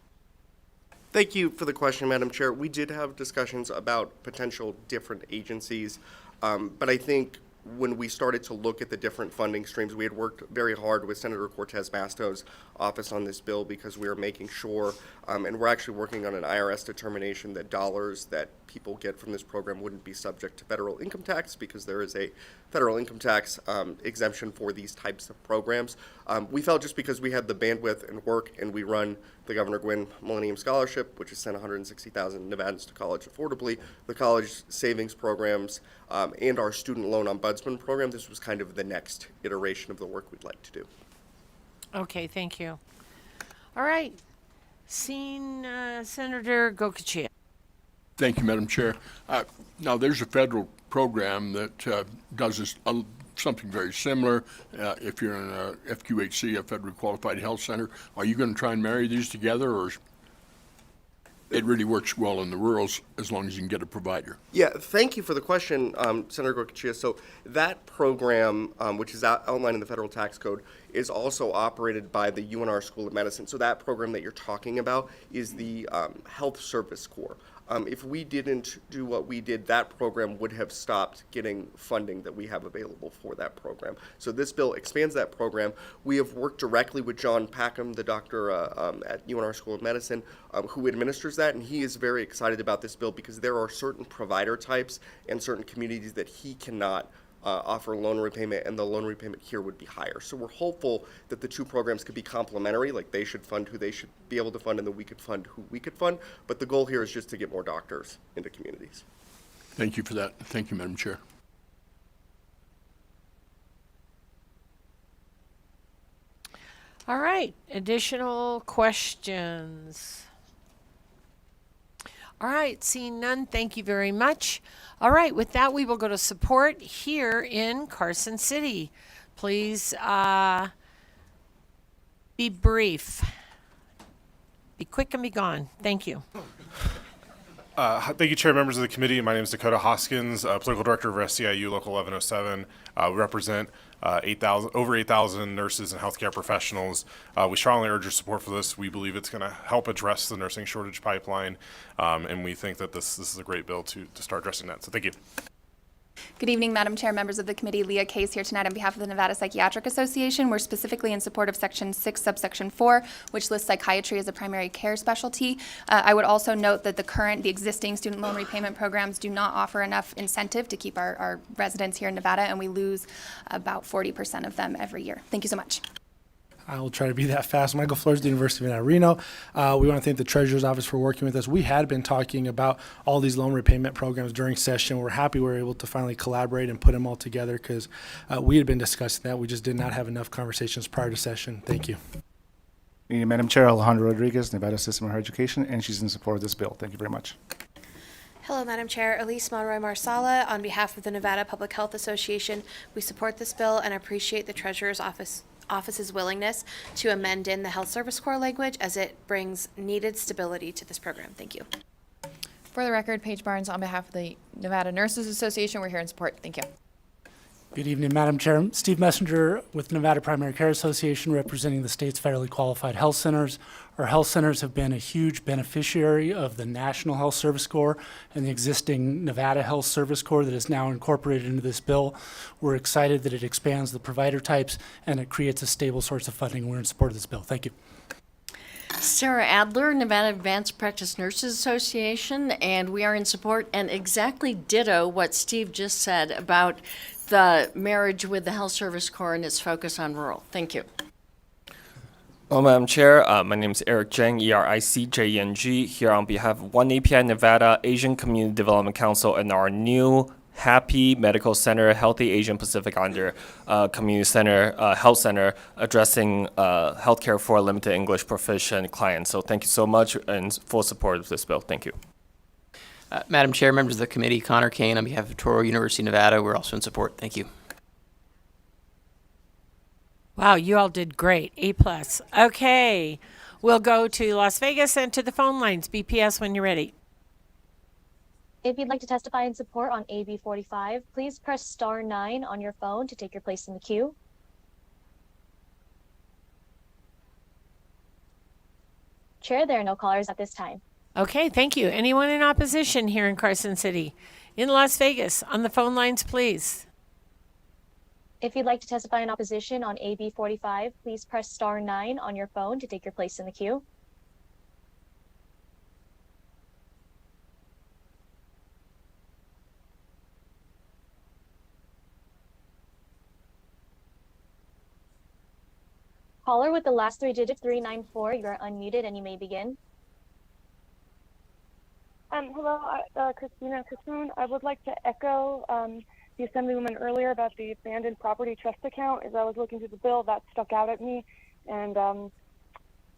Thank you for the question, Madam Chair. We did have discussions about potential different agencies, but I think when we started to look at the different funding streams, we had worked very hard with Senator Cortez Masto's office on this bill because we were making sure, and we're actually working on an IRS determination that dollars that people get from this program wouldn't be subject to federal income tax because there is a federal income tax exemption for these types of programs. We felt just because we had the bandwidth and work and we run the Governor Gwynn Millennium Scholarship, which has sent 160,000 Nevadans to college affordably, the college savings programs, and our student loan ombudsman program, this was kind of the next iteration of the work we'd like to do. Okay, thank you. All right. Seeing Senator Gokachia. Thank you, Madam Chair. Now, there's a federal program that does this, something very similar. If you're in a FQHC, a Federally Qualified Health Center, are you going to try and marry these together, or it really works well in the rurals as long as you can get a provider? Yeah, thank you for the question, Senator Gokachia. So that program, which is outlined in the federal tax code, is also operated by the UNR School of Medicine. So that program that you're talking about is the Health Service Corps. If we didn't do what we did, that program would have stopped getting funding that we have available for that program. So this bill expands that program. We have worked directly with John Packham, the doctor at UNR School of Medicine, who administers that, and he is very excited about this bill because there are certain provider types and certain communities that he cannot offer loan repayment, and the loan repayment here would be higher. So we're hopeful that the two programs could be complementary, like they should fund who they should be able to fund and then we could fund who we could fund. But the goal here is just to get more doctors into communities. Thank you for that. Thank you, Madam Chair. All right, additional questions? All right, seeing none, thank you very much. All right, with that, we will go to support here in Carson City. Please be brief. Be quick and be gone. Thank you. Thank you, Chair, members of the committee. My name is Dakota Hoskins, Political Director of SCIU Local 1107. We represent over 8,000 nurses and healthcare professionals. We strongly urge your support for this. We believe it's going to help address the nursing shortage pipeline, and we think that this is a great bill to start addressing that. So thank you. Good evening, Madam Chair, members of the committee. Leah Case here tonight on behalf of the Nevada Psychiatric Association. We're specifically in support of Section 6, Subsection 4, which lists psychiatry as a primary care specialty. I would also note that the existing student loan repayment programs do not offer enough incentive to keep our residents here in Nevada, and we lose about 40% of them every year. Thank you so much. I will try to be that fast. Michael Flores, the University of Nevada, Reno. We want to thank the Treasurer's Office for working with us. We had been talking about all these loan repayment programs during session. We're happy we were able to finally collaborate and put them all together because we had been discussing that. We just did not have enough conversations prior to session. Thank you. Madam Chair, Alejandra Rodriguez, Nevada System of Higher Education, and she's in support of this bill. Thank you very much. Hello, Madam Chair. Elise Monroy Marsala. On behalf of the Nevada Public Health Association, we support this bill and appreciate the Treasurer's Office's willingness to amend in the Health Service Corps language as it brings needed stability to this program. Thank you. For the record, Paige Barnes on behalf of the Nevada Nurses Association. We're here in support. Thank you. Good evening, Madam Chair. Steve Messenger with Nevada Primary Care Association representing the state's federally qualified health centers. Our health centers have been a huge beneficiary of the National Health Service Corps and the existing Nevada Health Service Corps that is now incorporated into this bill. We're excited that it expands the provider types and it creates a stable source of funding. We're in support of this bill. Thank you. Sarah Adler, Nevada Advanced Practice Nurses Association, and we are in support and exactly ditto what Steve just said about the marriage with the Health Service Corps and its focus on rural. Thank you. Well, Madam Chair, my name is Eric Zhang, ERICJENG, here on behalf of One API Nevada, Asian Community Development Council, and our new Happy Medical Center, Healthy Asian Pacific Islander Community Center, Health Center, addressing healthcare for limited English proficient clients. So thank you so much and full support of this bill. Thank you. Madam Chair, members of the committee, Connor Kane on behalf of Touro University, Nevada. We're also in support. Thank you. Wow, you all did great. A+. Okay, we'll go to Las Vegas and to the phone lines. BPS when you're ready. If you'd like to testify in support on AB 45, please press star 9 on your phone to take your place in the queue. Chair, there are no callers at this time. Okay, thank you. Anyone in opposition here in Carson City? In Las Vegas, on the phone lines, please. If you'd like to testify in opposition on AB 45, please press star 9 on your phone to take your place in the queue. Caller with the last 3 digits, 394, you are unmuted and you may begin. Hello, Christina Casoon. I would like to echo the Assemblywoman earlier about the abandoned property trust account. As I was looking through the bill, that stuck out at me, and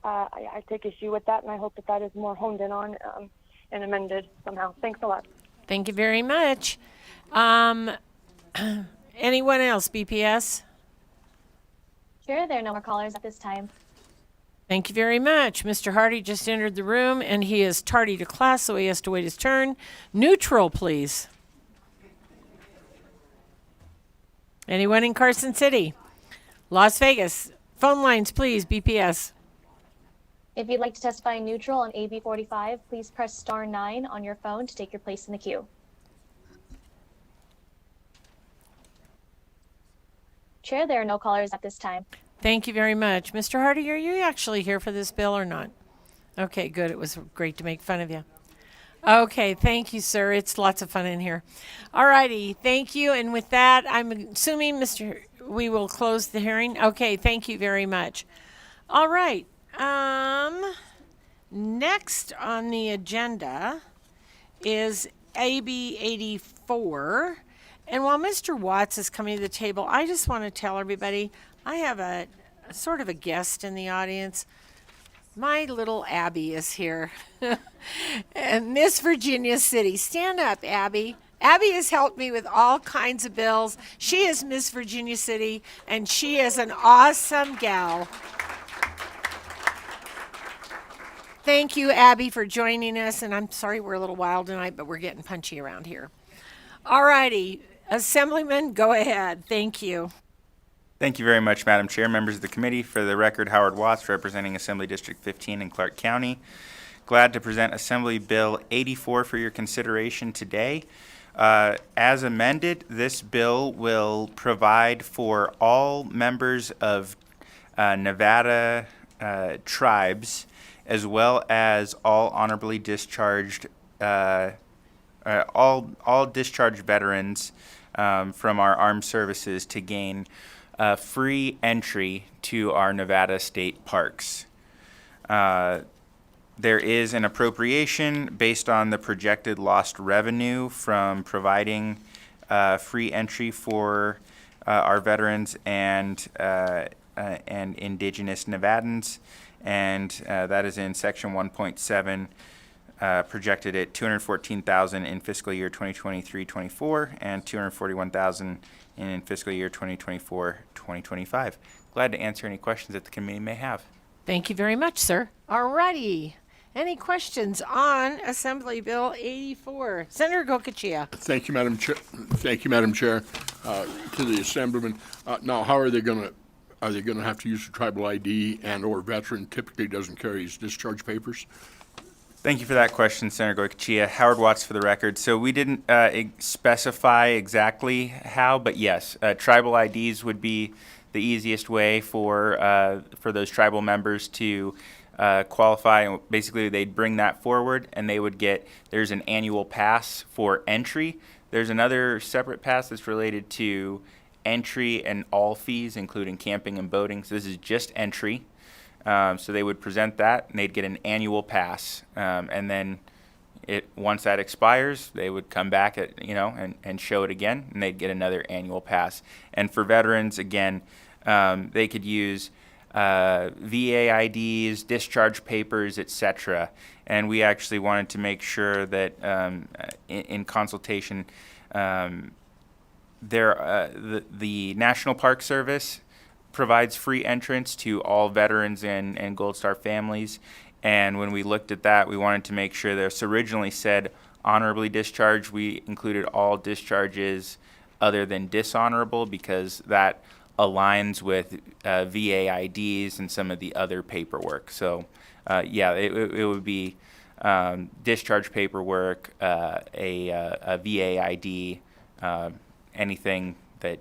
I take issue with that, and I hope that that is more honed in on and amended somehow. Thanks a lot. Thank you very much. Anyone else, BPS? Chair, there are no more callers at this time. Thank you very much. Mr. Hardy just entered the room, and he is tardy to class, so he has to wait his turn. Neutral, please. Anyone in Carson City? Las Vegas. Phone lines, please, BPS. If you'd like to testify in neutral on AB 45, please press star 9 on your phone to take your place in the queue. Chair, there are no callers at this time. Thank you very much. Mr. Hardy, are you actually here for this bill or not? Okay, good. It was great to make fun of you. Okay, thank you, sir. It's lots of fun in here. All righty, thank you. And with that, I'm assuming, we will close the hearing. Okay, thank you very much. All right. Next on the agenda is AB 84. And while Mr. Watts is coming to the table, I just want to tell everybody I have a sort of a guest in the audience. My little Abby is here. And Miss Virginia City. Stand up, Abby. Abby has helped me with all kinds of bills. She is Miss Virginia City, and she is an awesome gal. Thank you, Abby, for joining us. And I'm sorry we're a little wild tonight, but we're getting punchy around here. All righty. Assemblyman, go ahead. Thank you. Thank you very much, Madam Chair, members of the committee. For the record, Howard Watts, representing Assembly District 15 in Clark County. Glad to present Assembly Bill 84 for your consideration today. As amended, this bill will provide for all members of Nevada tribes, as well as all honorably discharged, all discharged veterans from our armed services to gain free entry to our Nevada state parks. There is an appropriation based on the projected lost revenue from providing free entry for our veterans and indigenous Nevadans, and that is in section 1.7. Projected at $214,000 in fiscal year 2023-24 and $241,000 in fiscal year 2024-2025. Glad to answer any questions that the committee may have. Thank you very much, sir. All righty. Any questions on Assembly Bill 84? Senator Gokachia. Thank you, Madam Chair. Thank you, Madam Chair. To the Assemblyman. Now, how are they going to have to use the tribal ID and/or veteran typically doesn't carry his discharge papers? Thank you for that question, Senator Goicoechea. Howard Watts for the record. So we didn't specify exactly how, but yes, tribal IDs would be the easiest way for those tribal members to qualify. And basically, they'd bring that forward, and they would get. There's an annual pass for entry. There's another separate pass that's related to entry and all fees, including camping and boating. So this is just entry. So they would present that, and they'd get an annual pass. And then once that expires, they would come back and show it again, and they'd get another annual pass. And for veterans, again, they could use VA IDs, discharge papers, etc. And we actually wanted to make sure that in consultation, the National Park Service provides free entrance to all veterans and Gold Star families. And when we looked at that, we wanted to make sure this originally said honorably discharged. We included all discharges other than dishonorable because that aligns with VA IDs and some of the other paperwork. So, it would be discharge paperwork, a VA ID, anything that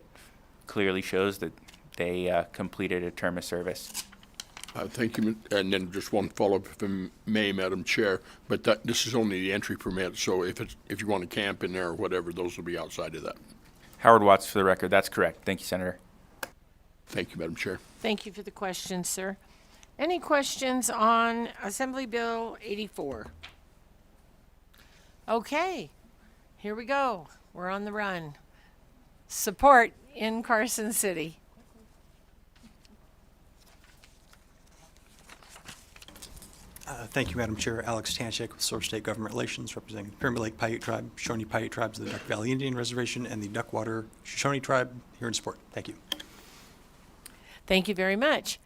clearly shows that they completed a term of service. Thank you. And then just one follow-up, if I may, Madam Chair. But this is only the entry permit, so if you want to camp in there or whatever, those will be outside of that. Howard Watts for the record. That's correct. Thank you, Senator. Thank you, Madam Chair. Thank you for the question, sir. Any questions on Assembly Bill 84? Okay, here we go. We're on the run. Support in Carson City. Thank you, Madam Chair. Alex Tanchik with Source State Government Relations, representing the Pyramid Lake Paiute Tribe, Shoshone Paiute Tribes of the Duck Valley Indian Reservation, and the Duckwater Shoshone Tribe, here in support. Thank you. Thank you very much.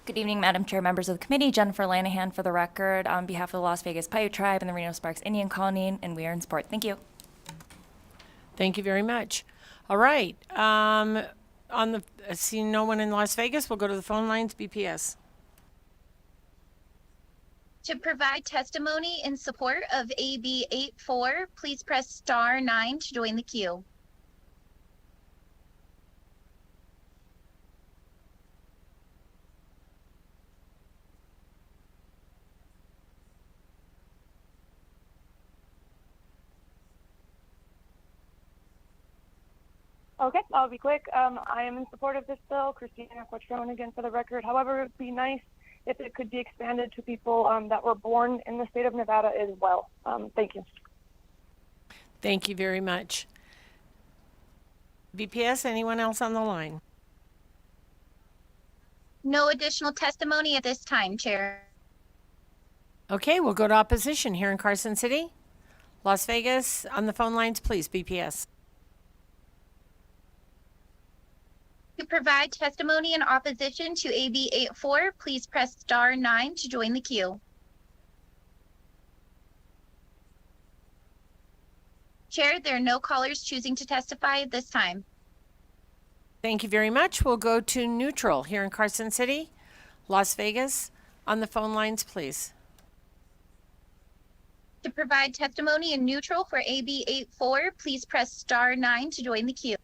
Good evening, Madam Chair, members of the committee. Jennifer Lanahan for the record on behalf of the Las Vegas Paiute Tribe and the Reno Sparks Indian Colony, and we are in support. Thank you. Thank you very much. All right. Seeing no one in Las Vegas, we'll go to the phone lines. BPS. To provide testimony in support of AB 84, please press star 9 to join the queue. Okay, I'll be quick. I am in support of this bill. Christina Quattrone again for the record. However, it would be nice if it could be expanded to people that were born in the state of Nevada as well. Thank you. Thank you very much. BPS, anyone else on the line? No additional testimony at this time, Chair. Okay, we'll go to opposition here in Carson City. Las Vegas, on the phone lines, please, BPS. To provide testimony in opposition to AB 84, please press star 9 to join the queue. Chair, there are no callers choosing to testify at this time. Thank you very much. We'll go to neutral here in Carson City. Las Vegas, on the phone lines, please. To provide testimony in neutral for AB 84, please press star 9 to join the queue.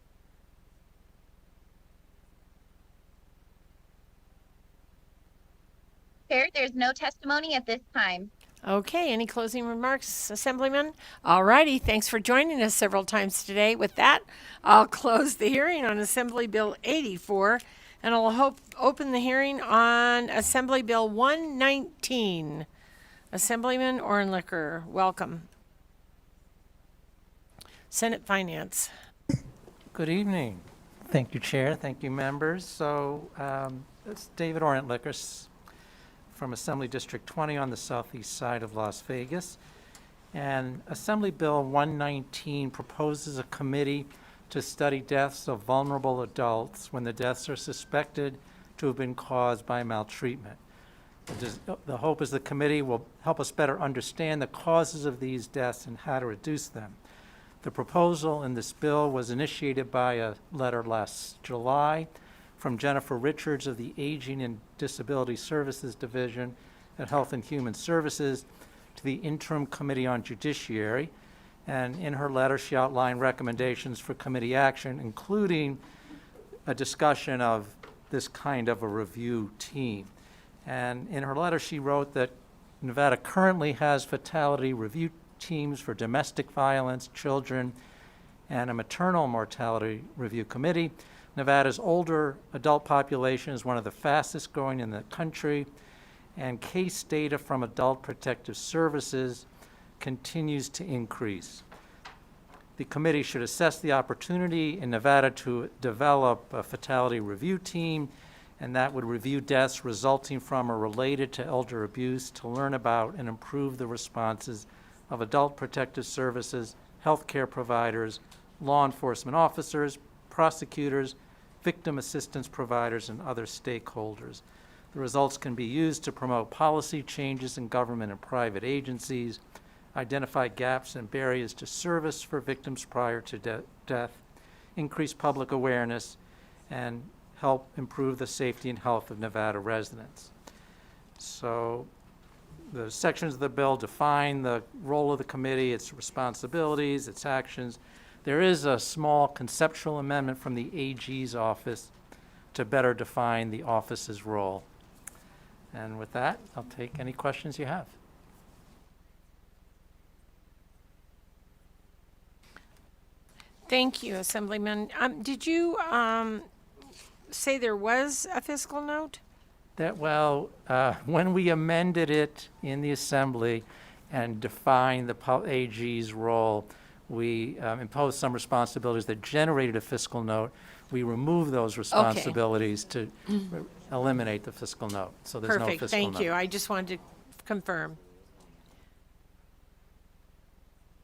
Chair, there's no testimony at this time. Okay, any closing remarks, Assemblyman? All righty, thanks for joining us several times today. With that, I'll close the hearing on Assembly Bill 84, and I'll open the hearing on Assembly Bill 119. Assemblyman Ornlicker, welcome. Senate Finance. Good evening. Thank you, Chair. Thank you, members. So it's David Ornlicker from Assembly District 20 on the southeast side of Las Vegas. And Assembly Bill 119 proposes a committee to study deaths of vulnerable adults when the deaths are suspected to have been caused by maltreatment. The hope is the committee will help us better understand the causes of these deaths and how to reduce them. The proposal in this bill was initiated by a letter last July from Jennifer Richards of the Aging and Disability Services Division at Health and Human Services to the Interim Committee on Judiciary. And in her letter, she outlined recommendations for committee action, including a discussion of this kind of a review team. And in her letter, she wrote that Nevada currently has fatality review teams for domestic violence, children, and a maternal mortality review committee. Nevada's older adult population is one of the fastest growing in the country, and case data from Adult Protective Services continues to increase. The committee should assess the opportunity in Nevada to develop a fatality review team, and that would review deaths resulting from or related to elder abuse to learn about and improve the responses of Adult Protective Services, healthcare providers, law enforcement officers, prosecutors, victim assistance providers, and other stakeholders. The results can be used to promote policy changes in government and private agencies, identify gaps and barriers to service for victims prior to death, increase public awareness, and help improve the safety and health of Nevada residents. So the sections of the bill define the role of the committee, its responsibilities, its actions. There is a small conceptual amendment from the AG's office to better define the office's role. And with that, I'll take any questions you have. Thank you, Assemblyman. Did you say there was a fiscal note? When we amended it in the Assembly and defined the AG's role, we imposed some responsibilities that generated a fiscal note. We removed those responsibilities to eliminate the fiscal note. So there's no fiscal note. Perfect, thank you. I just wanted to confirm.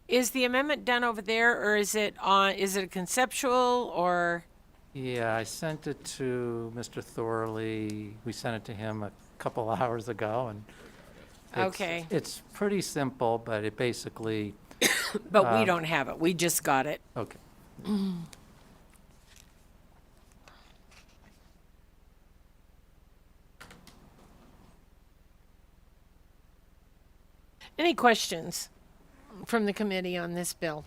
Is the amendment done over there, or is it a conceptual, or? Yeah, I sent it to Mr. Thorley. We sent it to him a couple hours ago, and it's pretty simple, but it basically. But we don't have it. We just got it. Okay. Any questions from the committee on this bill?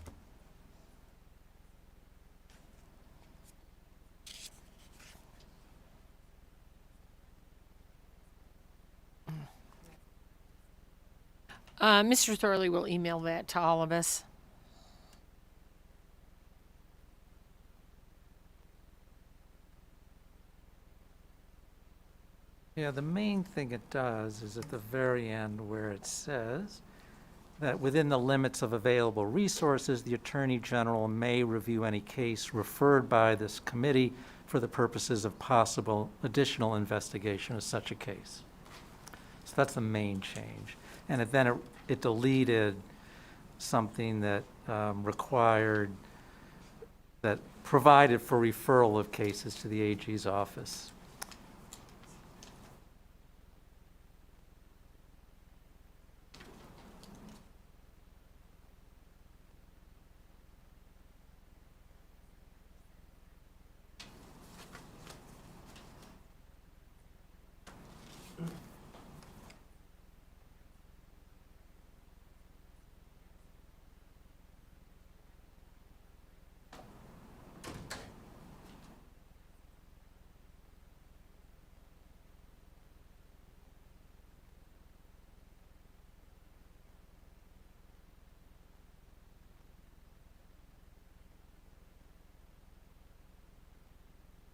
Mr. Thorley will email that to all of us. Yeah, the main thing it does is at the very end where it says that within the limits of available resources, the Attorney General may review any case referred by this committee for the purposes of possible additional investigation of such a case. So that's the main change. And then it deleted something that provided for referral of cases to the AG's office.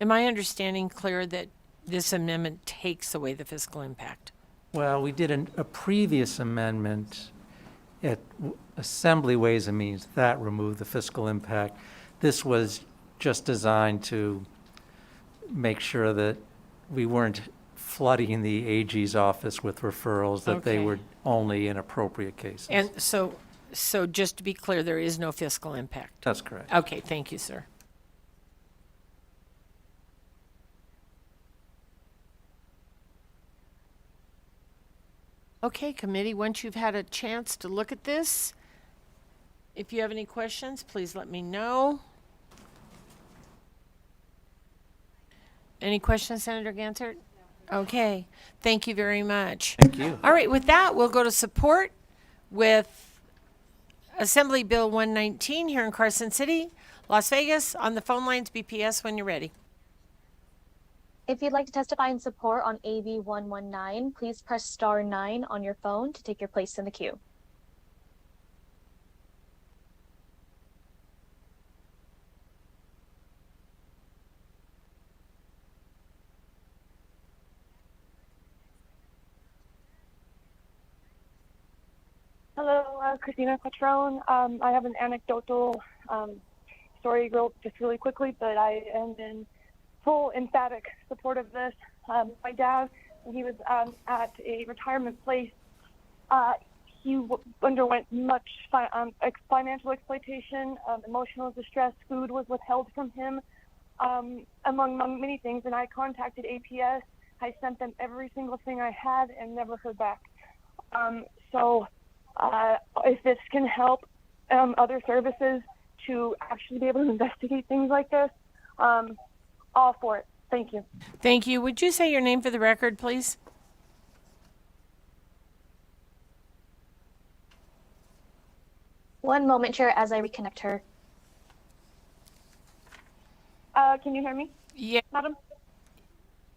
Am I understanding clear that this amendment takes away the fiscal impact? Well, we did a previous amendment at Assembly Ways and Means that removed the fiscal impact. This was just designed to make sure that we weren't flooding the AG's office with referrals, that they were only in appropriate cases. And so just to be clear, there is no fiscal impact? That's correct. Okay, thank you, sir. Okay, committee, once you've had a chance to look at this, if you have any questions, please let me know. Any questions, Senator Gansert? Okay, thank you very much. Thank you. All right, with that, we'll go to support with Assembly Bill 119 here in Carson City, Las Vegas. On the phone lines, BPS, when you're ready. If you'd like to testify in support on AB 119, please press star 9 on your phone to take your place in the queue. Christina Patron. I have an anecdotal story just really quickly, but I am in full emphatic support of this. My dad, when he was at a retirement place, he underwent much financial exploitation, emotional distress. Food was withheld from him, among many things. And I contacted APS. I sent them every single thing I had and never heard back. So if this can help other services to actually be able to investigate things like this, all for it. Thank you. Thank you. Would you say your name for the record, please? One moment, Chair, as I reconnect her. Can you hear me? Yeah. Madam?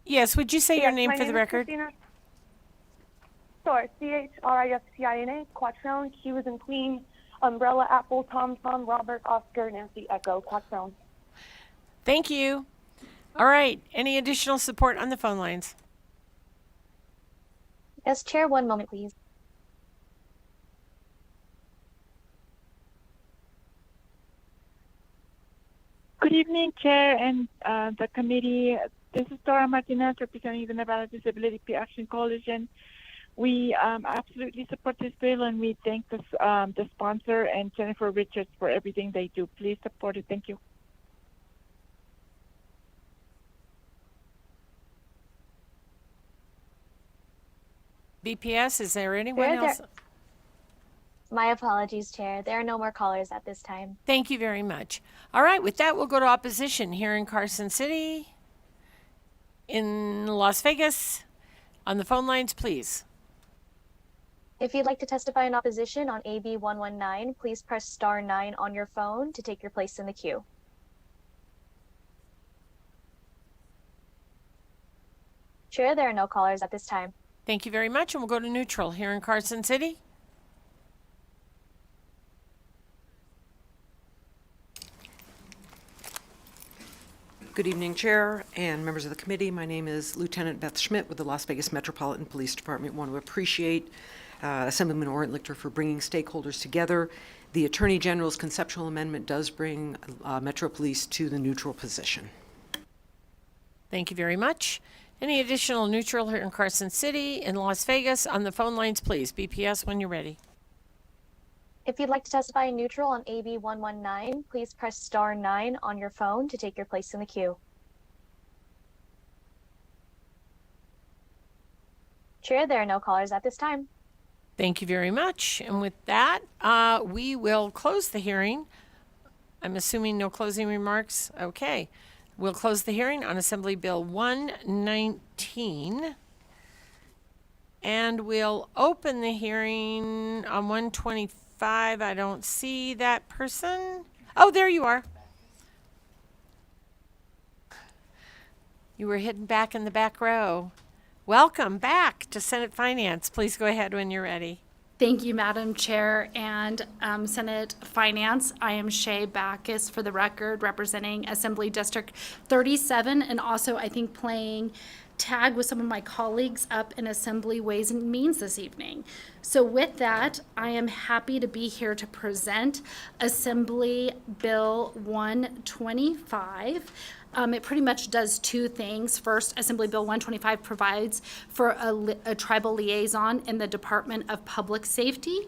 Yes, would you say your Yes, name my for the is record? Christina. Sure, Christina, Quattrone, Q as in Queen, Umbrella, Apple, Tom, Robert, Oscar, Nancy, Echo, Quattrone. Thank you. All right. Any additional support on the phone lines? Yes, Chair, one moment, please. Good evening, Chair and the committee. This is Dora Martinez representing the Nevada Disability Action Coalition. We absolutely support this bill, and we thank the sponsor and Jennifer Richards for everything they do. Please support it. Thank you. BPS, is there anyone else? My apologies, Chair. There are no more callers at this time. Thank you very much. All right, with that, we'll go to opposition here in Carson City, in Las Vegas. On the phone lines, please. If you'd like to testify in opposition on AB 119, please press star 9 on your phone to take your place in the queue. Chair, there are no callers at this time. Thank you very much, and we'll go to neutral here in Carson City. Good evening, Chair and members of the committee. My name is Lieutenant Beth Schmidt with the Las Vegas Metropolitan Police Department. I want to appreciate Assemblyman Orent-Lichter for bringing stakeholders together. The Attorney General's conceptual amendment does bring Metro Police to the neutral position. Thank you very much. Any additional neutral here in Carson City, in Las Vegas? On the phone lines, please. BPS, when you're ready. If you'd like to testify in neutral on AB 119, please press star 9 on your phone to take your place in the queue. Chair, there are no callers at this time. Thank you very much. And with that, we will close the hearing. I'm assuming no closing remarks. Okay. We'll close the hearing on Assembly Bill 119. And we'll open the hearing on 125. I don't see that person. Oh, there you are. You were hidden back in the back row. Welcome back to Senate Finance. Please go ahead when you're ready. Thank you, Madam Chair and Senate Finance. I am Shay Backus, for the record, representing Assembly District 37, and also, I think, playing tag with some of my colleagues up in Assembly Ways and Means this evening. So with that, I am happy to be here to present Assembly Bill 125. It pretty much does two things. First, Assembly Bill 125 provides for a tribal liaison in the Department of Public Safety.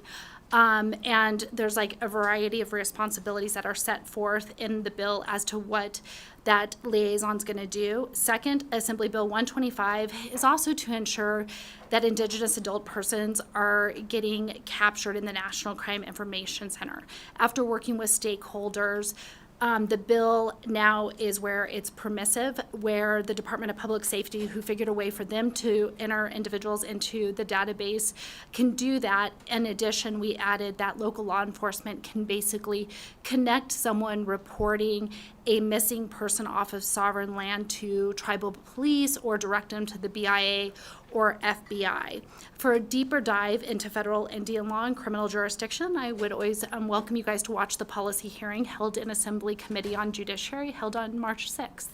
And there's like a variety of responsibilities that are set forth in the bill as to what that liaison's going to do. Second, Assembly Bill 125 is also to ensure that Indigenous adult persons are getting captured in the National Crime Information Center. After working with stakeholders, the bill now is where it's permissive, where the Department of Public Safety, who figured a way for them to enter individuals into the database, can do that. In addition, we added that local law enforcement can basically connect someone reporting a missing person off of sovereign land to tribal police or direct them to the BIA or FBI. For a deeper dive into federal Indian law and criminal jurisdiction, I would always welcome you guys to watch the policy hearing held in Assembly Committee on Judiciary, held on March 6th.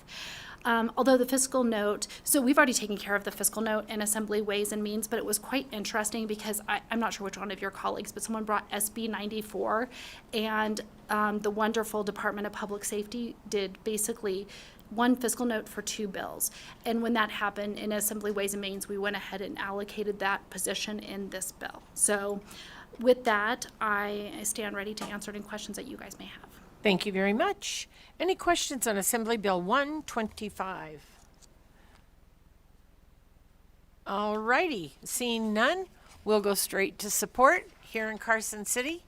Although the fiscal note, so we've already taken care of the fiscal note in Assembly Ways and Means, but it was quite interesting because I'm not sure which one of your colleagues, but someone brought SB 94, and the wonderful Department of Public Safety did basically one fiscal note for two bills. And when that happened in Assembly Ways and Means, we went ahead and allocated that position in this bill. So with that, I stand ready to answer any questions that you guys may have. Thank you very much. Any questions on Assembly Bill 125? All righty, seeing none, we'll go straight to support here in Carson City.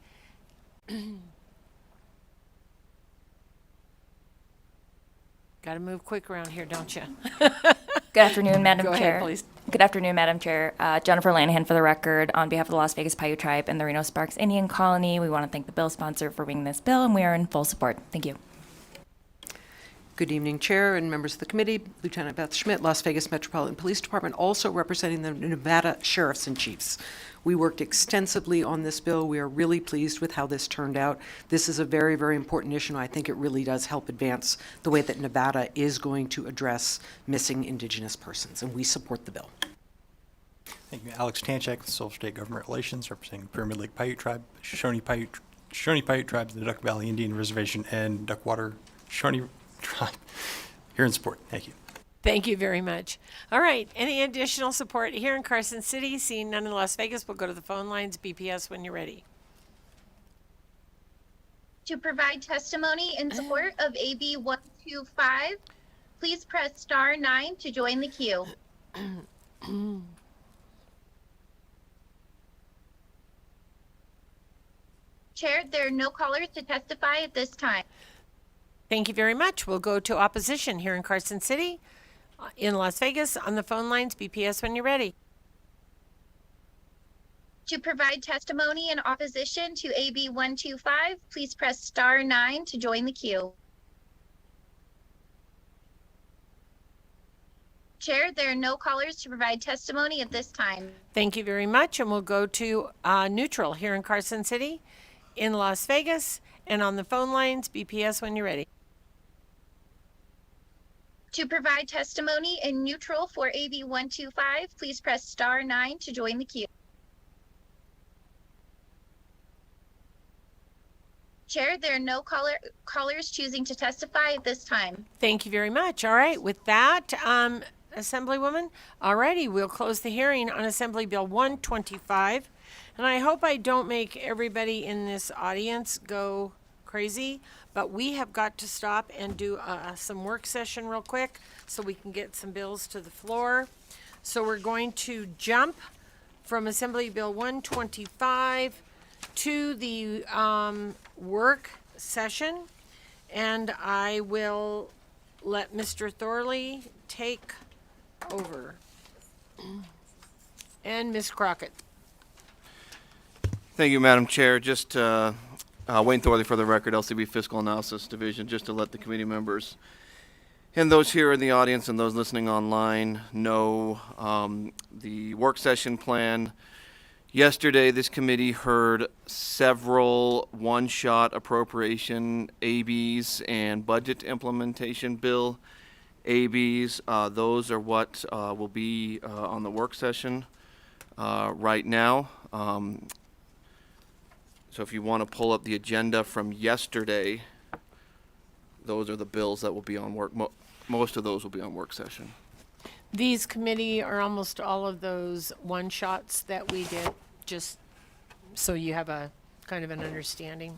Got to move quick around here, don't you? Good afternoon, Madam Go Chair. ahead, please. Good afternoon, Madam Chair. Jennifer Lanahan for the record. On behalf of the Las Vegas Paiute Tribe and the Reno Sparks Indian Colony, we want to thank the bill sponsor for bringing this bill, and we are in full support. Thank you. Good evening, Chair and members of the committee. Lieutenant Beth Schmidt, Las Vegas Metropolitan Police Department, also representing the Nevada Sheriffs and Chiefs. We worked extensively on this bill. We are really pleased with how this turned out. This is a very, very important issue, and I think it really does help advance the way that Nevada is going to address missing Indigenous persons, and we support the bill. Thank you. Alex Tanchak with Seoul State Government Relations, representing the Pyramid Lake Paiute Tribe, Shoshone Paiute Tribes, the Duck Valley Indian Reservation, and Duckwater Shoshone Tribe. Here in support. Thank you. Thank you very much. All right, any additional support here in Carson City? Seeing none in Las Vegas, we'll go to the phone lines. BPS when you're ready. To provide testimony in support of AB 125, please press star 9 to join the queue. Chair, there are no callers to testify at this time. Thank you very much. We'll go to opposition here in Carson City. In Las Vegas, on the phone lines, BPS when you're ready. To provide testimony in opposition to AB 125, please press star 9 to join the queue. Chair, there are no callers to provide testimony at this time. Thank you very much, and we'll go to neutral here in Carson City, in Las Vegas, and on the phone lines, BPS when you're ready. To provide testimony in neutral for AB 125, please press star 9 to join the queue. Chair, there are no callers choosing to testify at this time. Thank you very much. All right, with that, Assemblywoman, all righty, we'll close the hearing on Assembly Bill 125. And I hope I don't make everybody in this audience go crazy, but we have got to stop and do some work session real quick so we can get some bills to the floor. So we're going to jump from Assembly Bill 125 to the work session, and I will let Mr. Thorley take over. And Ms. Crockett. Thank you, Madam Chair. Just Wayne Thorley for the record, LCB Fiscal Analysis Division, just to let the committee members and those here in the audience and those listening online know the work session plan. Yesterday, this committee heard several one-shot appropriation ABs and budget implementation bill ABs. Those are what will be on the work session right now. So if you want to pull up the agenda from yesterday, those are the bills that will be on work. Most of those will be on work session. These committee are almost all of those one-shots that we did, just so you have a kind of an understanding.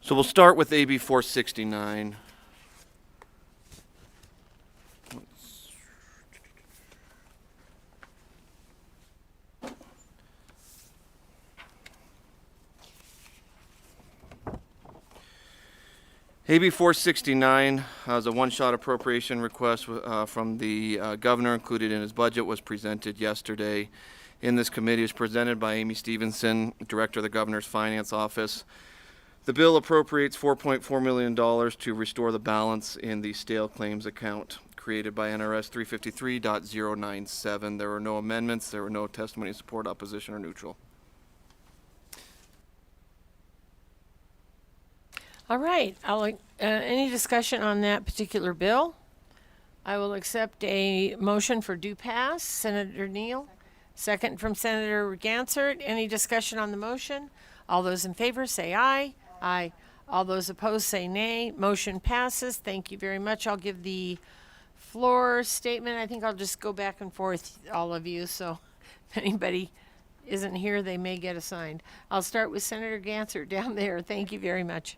So we'll start with AB 469. AB 469 is a one-shot appropriation request from the governor included in his budget, was presented yesterday in this committee. It was presented by Amy Stevenson, Director of the Governor's Finance Office. The bill appropriates $4.4 million to restore the balance in the stale claims account created by NRS 353.097. There were no amendments. There were no testimony in support, opposition, or neutral. All right, any discussion on that particular bill? I will accept a motion for due pass. Senator Neal, second from Senator Gansert. Any discussion on the motion? All those in favor say aye. Aye. All those opposed say nay. Motion passes. Thank you very much. I'll give the floor statement. I think I'll just go back and forth, all of you, so if anybody isn't here, they may get assigned. I'll start with Senator Gansert down there. Thank you very much.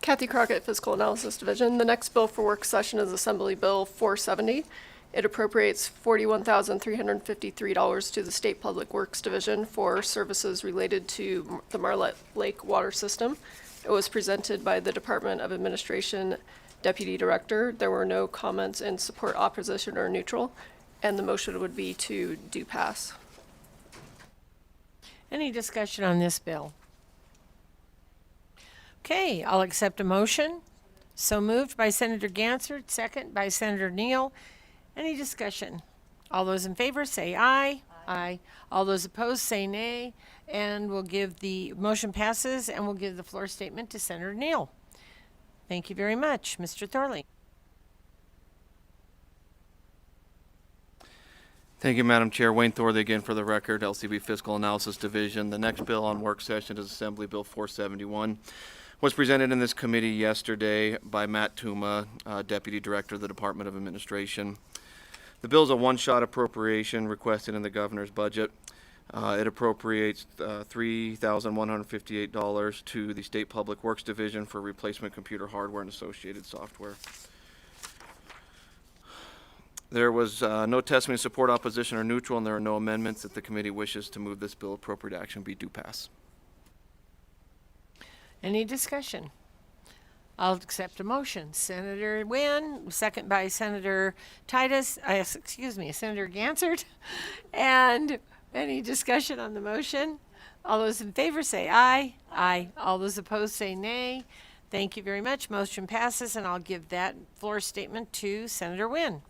Kathy Crockett, Fiscal Analysis Division. The next bill for work session is Assembly Bill 470. It appropriates $41,353 to the State Public Works Division for services related to the Marlette Lake water system. It was presented by the Department of Administration Deputy Director. There were no comments in support, opposition, or neutral, and the motion would be to do pass. Any discussion on this bill? Okay, I'll accept a motion. So moved by Senator Gansert, second by Senator Neal. Any discussion? All those in favor say aye. Aye. All those opposed say nay. And we'll give the motion passes, and we'll give the floor statement to Senator Neal. Thank you very much. Mr. Thorley. Thank you, Madam Chair. Wayne Thorley again for the record, LCB Fiscal Analysis Division. The next bill on work session is Assembly Bill 471. Was presented in this committee yesterday by Matt Tuma, Deputy Director of the Department of Administration. The bill is a one-shot appropriation requested in the governor's budget. It appropriates $3,158 to the State Public Works Division for replacement computer hardware and associated software. There was no testimony of support, opposition, or neutral, and there are no amendments. If the committee wishes to move this bill, appropriate action be due pass. Any discussion? I'll accept a motion. Senator Wynn, second by Senator Senator Gansert. And any discussion on the motion? All those in favor say aye. Aye. All those opposed say nay. Thank you very much. Motion passes, and I'll give that floor statement to Senator Wynn.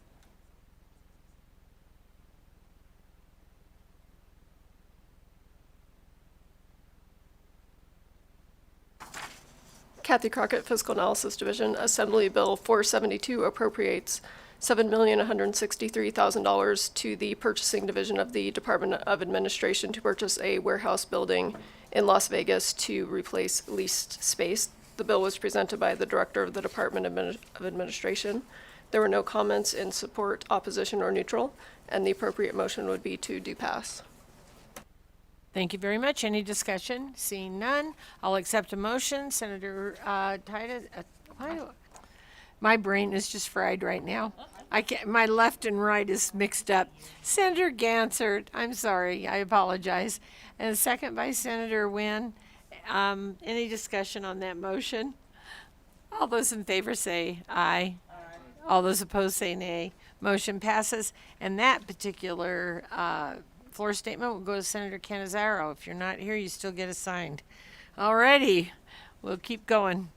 Kathy Crockett, Fiscal Analysis Division. Assembly Bill 472 appropriates $7,163,000 to the Purchasing Division of the Department of Administration to purchase a warehouse building in Las Vegas to replace leased space. The bill was presented by the Director of the Department of Administration. There were no comments in support, opposition, or neutral, and the appropriate motion would be to do pass. Thank you very much. Any discussion? Seeing none, I'll accept a motion. Senator Titus, my brain is just fried right now. My left and right is mixed up. Senator Gansert, I'm sorry, I apologize. And second by Senator Wynn. Any discussion on that motion? All those in favor say aye. All those opposed say nay. Motion passes. And that particular floor statement will go to Senator Canizaro. If you're not here, you still get assigned. All righty, we'll keep going.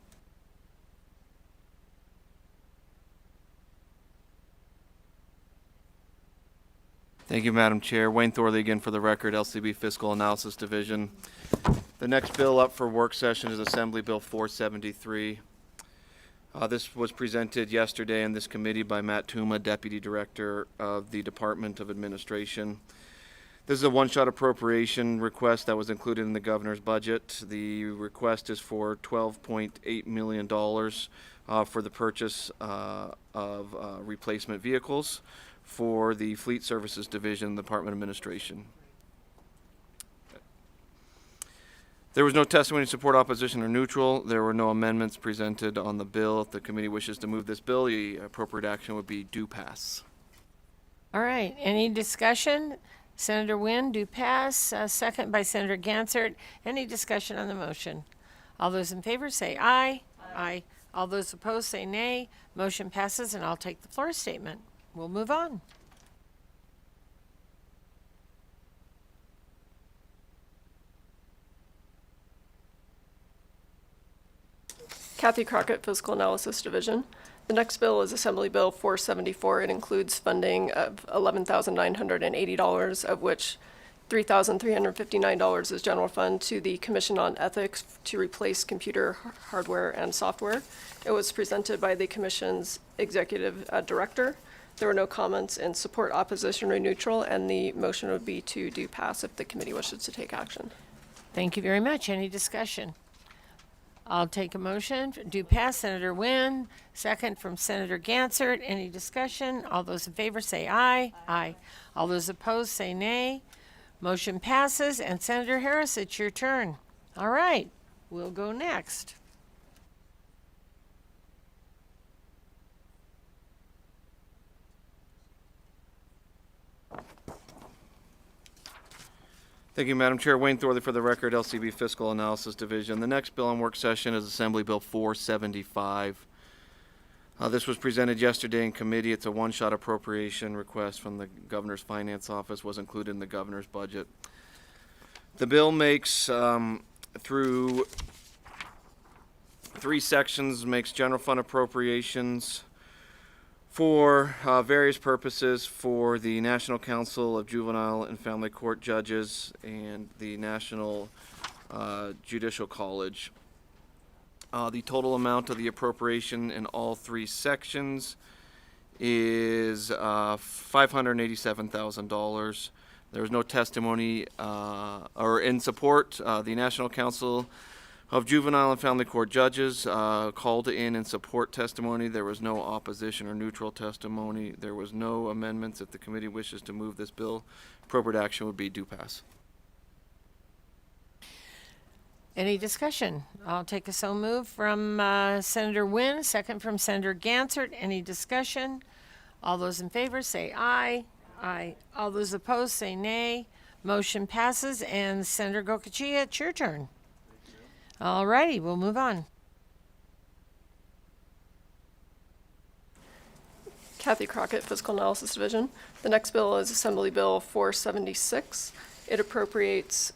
Thank you, Madam Chair. Wayne Thorley again for the record, LCB Fiscal Analysis Division. The next bill up for work session is Assembly Bill 473. This was presented yesterday in this committee by Matt Tuma, Deputy Director of the Department of Administration. This is a one-shot appropriation request that was included in the governor's budget. The request is for $12.8 million for the purchase of replacement vehicles for the Fleet Services Division, the Department of Administration. There was no testimony to support, opposition, or neutral. There were no amendments presented on the bill. If the committee wishes to move this bill, the appropriate action would be due pass. All right, any discussion? Senator Wynn, do pass. Second by Senator Gansert. Any discussion on the motion? All those in favor say aye. Aye. All those opposed say nay. Motion passes, and I'll take the floor statement. we'll move on. Kathy Crockett, Fiscal Analysis Division. The next bill is Assembly Bill 474. It includes funding of $11,980, of which $3,359 is general fund to the Commission on Ethics to replace computer hardware and software. It was presented by the Commission's Executive Director. There were no comments in support, opposition, or neutral, and the motion would be to do pass if the committee wishes to take action. Thank you very much. Any discussion? I'll take a motion. Do pass. Senator Wynn. Second from Senator Gansert. Any discussion? All those in favor say aye. Aye. All those opposed say nay. Motion passes. And Senator Harris, it's your turn. All right. We'll go next. Thank you, Madam Chair. Wayne Thorley for the record, LCB Fiscal Analysis Division. The next bill on work session is Assembly Bill 475. This was presented yesterday in committee. It's a one-shot appropriation request from the Governor's Finance Office, was included in the Governor's budget. The bill makes, through 3 sections, makes general fund appropriations for various purposes for the National Council of Juvenile and Family Court Judges and the National Judicial College. The total amount of the appropriation in all 3 sections is $587,000. There was no testimony or in support. The National Council of Juvenile and Family Court Judges called in support testimony. There was no opposition or neutral testimony. There was no amendments. If the committee wishes to move this bill, appropriate action would be do pass. Any discussion? I'll take a so move from Senator Wynn, second from Senator Gansert. Any discussion? All those in favor say aye. Aye. All those opposed say nay. Motion passes. And Senator Gokachia, it's your turn. All righty, we'll move on. Kathy Crockett, Fiscal Analysis Division. The next bill is Assembly Bill 476. It appropriates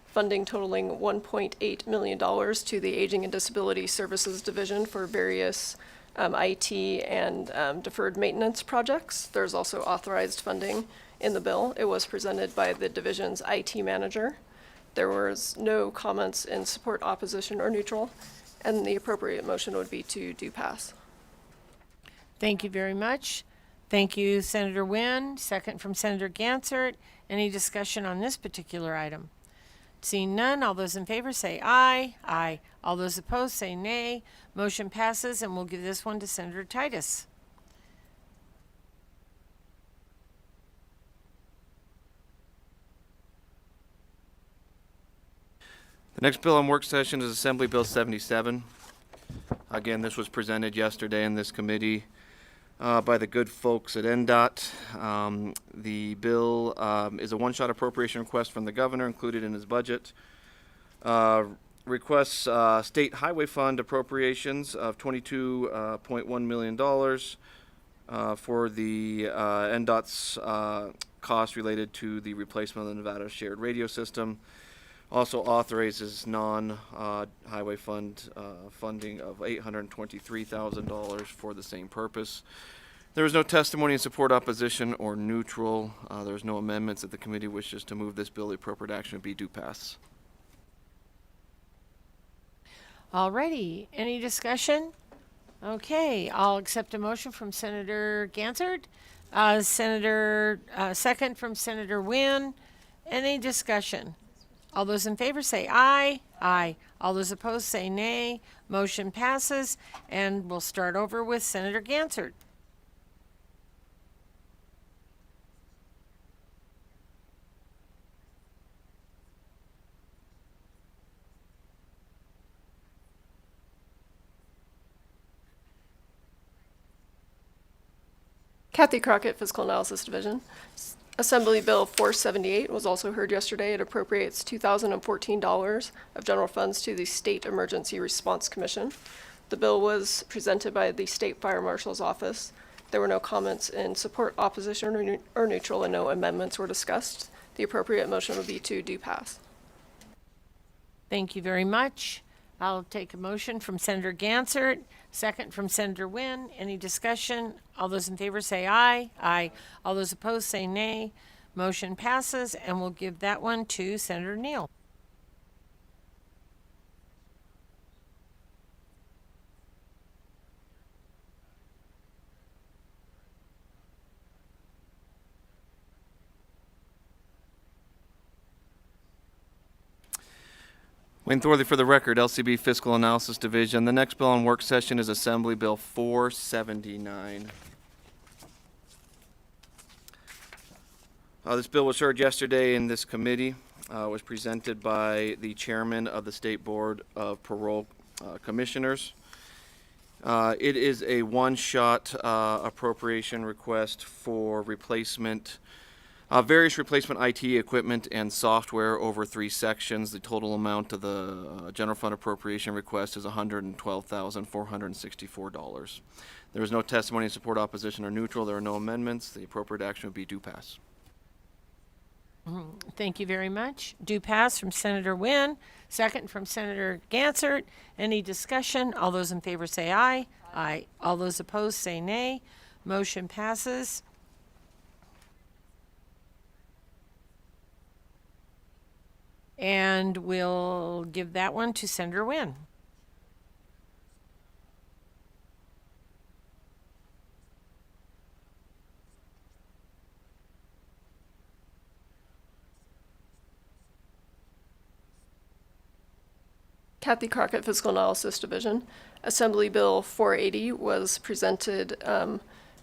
funding totaling $1.8 million to the Aging and Disability Services Division for various IT and deferred maintenance projects. There's also authorized funding in the bill. It was presented by the division's IT manager. There was no comments in support, opposition, or neutral, and the appropriate motion would be to do pass. Thank you very much. Thank you, Senator Wynn. Second from Senator Gansert. Any discussion on this particular item? Seeing none, all those in favor say aye. Aye. All those opposed say nay. Motion passes, and we'll give this one to Senator Titus. The next bill on work session is Assembly Bill 77. Again, this was presented yesterday in this committee by the good folks at NDOT. The bill is a one-shot appropriation request from the governor included in his budget. Requests state highway fund appropriations of $22.1 million for the NDOT's cost related to the replacement of the Nevada shared radio system. Also authorizes non-highway fund funding of $823,000 for the same purpose. There was no testimony in support, opposition, or neutral. There was no amendments. If the committee wishes to move this bill, the appropriate action would be do pass. Alrighty, any discussion? Okay, I'll accept a motion from Senator Gansert. Second from Senator Wynn. Any discussion? All those in favor say aye. Aye. All those opposed say nay. Motion passes, and we'll start over with Senator Gansert. Kathy Crockett, Fiscal Analysis Division. Assembly Bill 478 was also heard yesterday. It appropriates $2,014 of general funds to the State Emergency Response Commission. The bill was presented by the State Fire Marshal's Office. There were no comments in support, opposition, or neutral, and no amendments were discussed. The appropriate motion would be to do pass. Thank you very much. I'll take a motion from Senator Gansert, second from Senator Wynn. Any discussion? All those in favor say aye. Aye. All those opposed say nay. Motion passes, and we'll give that one to Senator Neal. Wayne Thorley for the record, LCB Fiscal Analysis Division. The next bill on work session is Assembly Bill 479. This bill was heard yesterday in this committee. Was presented by the chairman of the State Board of Parole Commissioners. It is a one-shot appropriation request for replacement various replacement IT equipment and software over 3 sections. The total amount of the general fund appropriation request is $112,464. There is no testimony in support, opposition, or neutral. There are no amendments. The appropriate action would be do pass. Thank you very much. Do pass from Senator Wynn, second from Senator Gansert. Any discussion? All those in favor say aye. Aye. All those opposed say nay. Motion passes. And we'll give that one to Senator Wynn. Kathy Crockett, Fiscal Analysis Division. Assembly Bill 480 was presented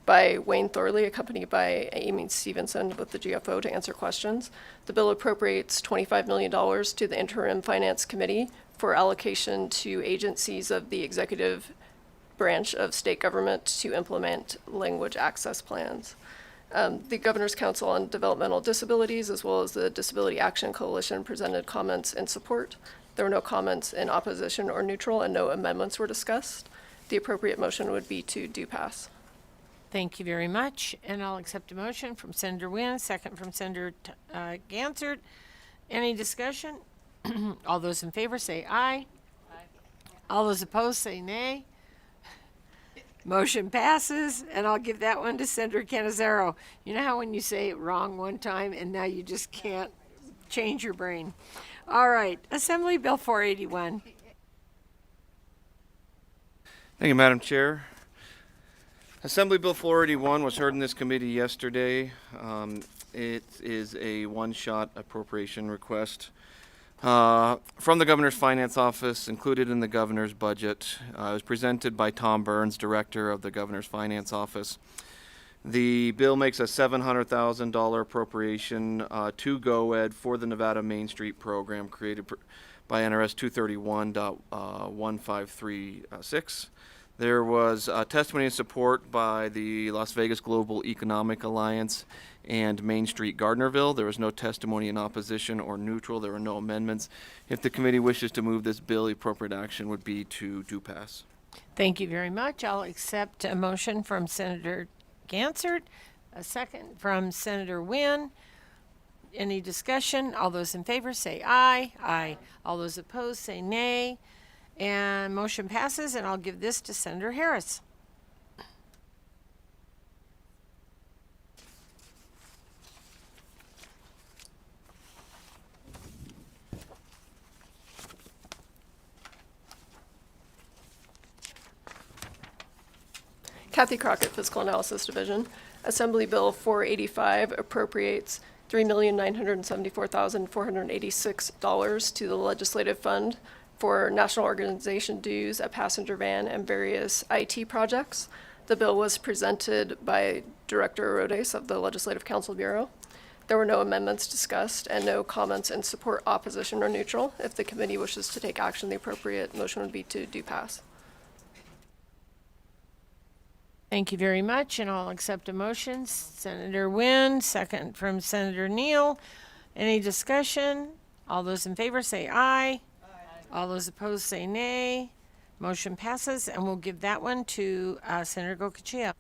by Wayne Thorley, accompanied by Amy Stevenson with the GFO to answer questions. The bill appropriates $25 million to the Interim Finance Committee for allocation to agencies of the executive branch of state government to implement language access plans. The Governor's Council on Developmental Disabilities, as well as the Disability Action Coalition, presented comments in support. There were no comments in opposition or neutral, and no amendments were discussed. The appropriate motion would be to do pass. Thank you very much. And I'll accept a motion from Senator Wynn, second from Senator Gansert. Any discussion? All those in favor say aye. Aye. All those opposed say nay. Motion passes, and I'll give that one to Senator Canizaro. You know how when you say it wrong one time and now you just can't change your brain? All right, Assembly Bill 481. Thank you, Madam Chair. Assembly Bill 481 was heard in this committee yesterday. It is a one-shot appropriation request from the Governor's Finance Office, included in the Governor's budget. It was presented by Tom Burns, Director of the Governor's Finance Office. The bill makes a $700,000 appropriation to GOED for the Nevada Main Street program created by NRS 231.1536. There was testimony and support by the Las Vegas Global Economic Alliance and Main Street Gardnerville. There was no testimony in opposition or neutral. There were no amendments. If the committee wishes to move this bill, the appropriate action would be to do pass. Thank you very much. I'll accept a motion from Senator Gansert, a second from Senator Wynn. Any discussion? All those in favor say aye. Aye. All those opposed say nay. And motion passes, and I'll give this to Senator Harris. Kathy Crockett, Fiscal Analysis Division. Assembly Bill 485 appropriates $3,974,486 to the Legislative Fund for national organization dues, a passenger van, and various IT projects. The bill was presented by Director Rodes of the Legislative Council Bureau. There were no amendments discussed and no comments in support, opposition, or neutral. If the committee wishes to take action, the appropriate motion would be to do pass. Thank you very much, and I'll accept a motion. Senator Wynn, second from Senator Neal. Any discussion? All those in favor say aye. All those opposed say nay. Motion passes, and we'll give that one to Senator Goicoechea.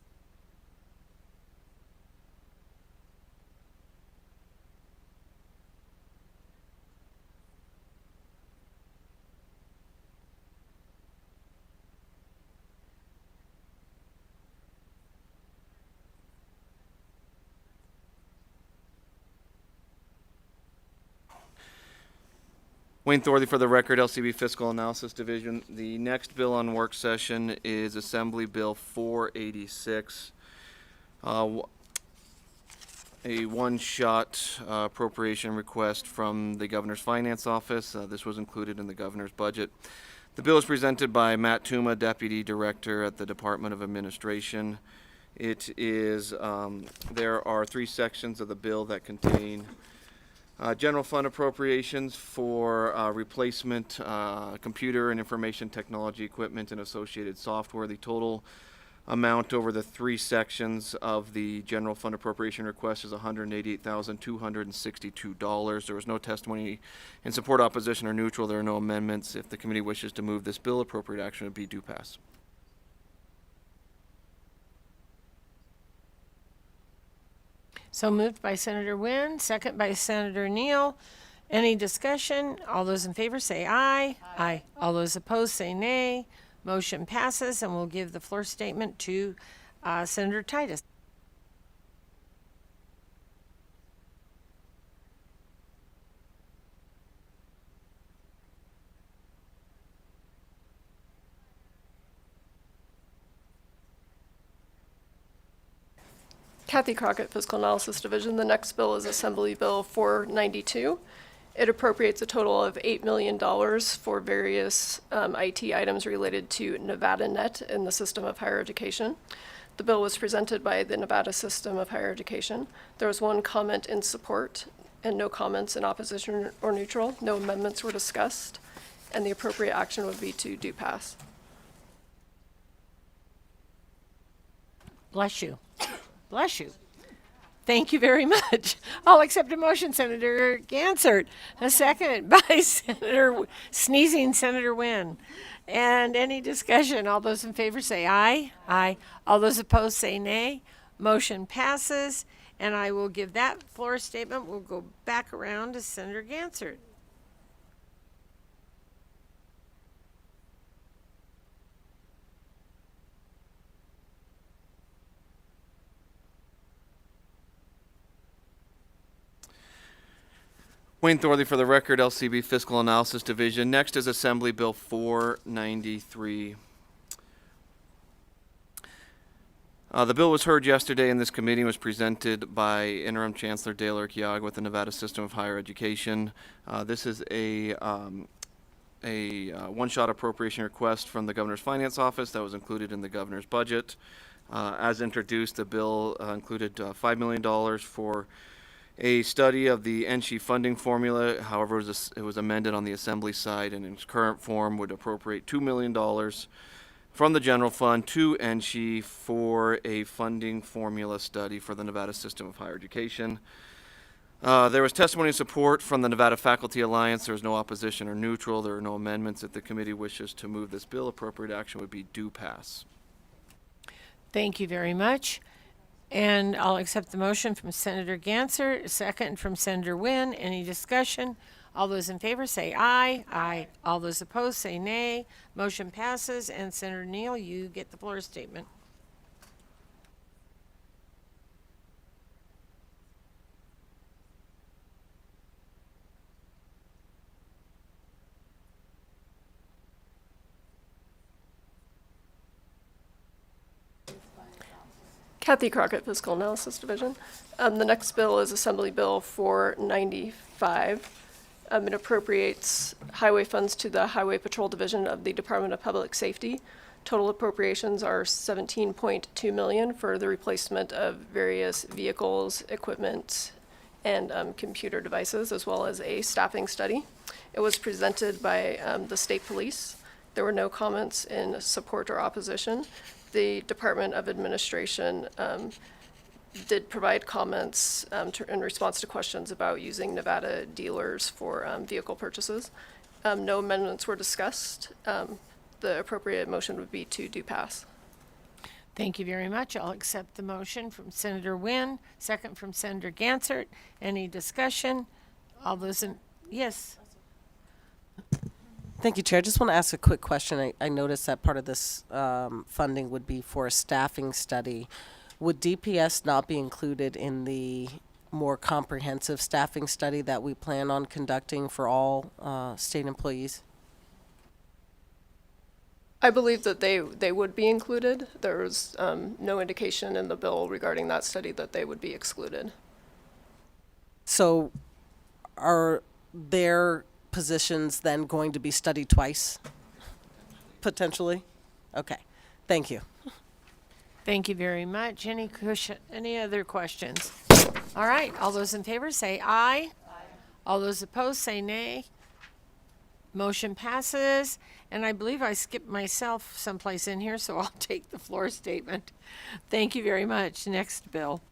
Wayne Thorley for the record, LCB Fiscal Analysis Division. The next bill on work session is Assembly Bill 486. A one-shot appropriation request from the Governor's Finance Office. This was included in the Governor's budget. The bill is presented by Matt Tuma, Deputy Director at the Department of Administration. It is, there are 3 sections of the bill that contain general fund appropriations for replacement computer and information technology equipment and associated software. The total amount over the 3 sections of the general fund appropriation request is $188,262. There was no testimony in support, opposition, or neutral. There are no amendments. If the committee wishes to move this bill, appropriate action would be due pass. So moved by Senator Wynn, second by Senator Neal. Any discussion? All those in favor say aye. Aye. All those opposed say nay. Motion passes, and we'll give the floor statement to Senator Titus. Kathy Crockett, Fiscal Analysis Division. The next bill is Assembly Bill 492. It appropriates a total of $8 million for various IT items related to Nevada Net in the system of higher education. The bill was presented by the Nevada System of Higher Education. There was 1 comment in support and no comments in opposition or neutral. No amendments were discussed, and the appropriate action would be to do pass. Bless you. Bless you. Thank you very much. I'll accept a motion, Senator Gansert. A second by Senator Wynn. And any discussion? All those in favor say aye. Aye. All those opposed say nay. Motion passes. And I will give that floor statement. We'll go back around to Senator Gansert. Wayne Thorley for the record, LCB Fiscal Analysis Division. Next is Assembly Bill 493. The bill was heard yesterday in this committee and was presented by Interim Chancellor Dale Urquiaga with the Nevada System of Higher Education. This is a one-shot appropriation request from the Governor's Finance Office that was included in the Governor's budget. As introduced, the bill included $5 million for a study of the NSHE funding formula. However, it was amended on the Assembly side, and in its current form would appropriate $2 million from the general fund to NSHE for a funding formula study for the Nevada System of Higher Education. There was testimony and support from the Nevada Faculty Alliance. There was no opposition or neutral. There are no amendments. If the committee wishes to move this bill, appropriate action would be due pass. Thank you very much. And I'll accept the motion from Senator Gansert, a second from Senator Wynn. Any discussion? All those in favor say aye. Aye. All those opposed say nay. Motion passes. And Senator Neal, you get the floor statement. Kathy Crockett, Fiscal Analysis Division. The next bill is Assembly Bill 495. It appropriates highway funds to the Highway Patrol Division of the Department of Public Safety. Total appropriations are $17.2 million for the replacement of various vehicles, equipment, and computer devices, as well as a staffing study. It was presented by the state police. There were no comments in support or opposition. The Department of Administration did provide comments in response to questions about using Nevada dealers for vehicle purchases. No amendments were discussed. The appropriate motion would be to do pass. Thank you very much. I'll accept the motion from Senator Wynn, second from Senator Gansert. Any discussion? All those in, yes. Thank you, Chair. I just want to ask a quick question. I noticed that part of this funding would be for a staffing study. Would DPS not be included in the more comprehensive staffing study that we plan on conducting for all state employees? I believe that they would be included. There's no indication in the bill regarding that study that they would be excluded. So are their positions then going to be studied twice, potentially? Okay, thank you. Thank you very much. Any other questions? All right, all those in favor say aye. All those opposed say nay. Motion passes, and I believe I skipped myself someplace in here, so I'll take the floor statement. Thank you very much. Next bill.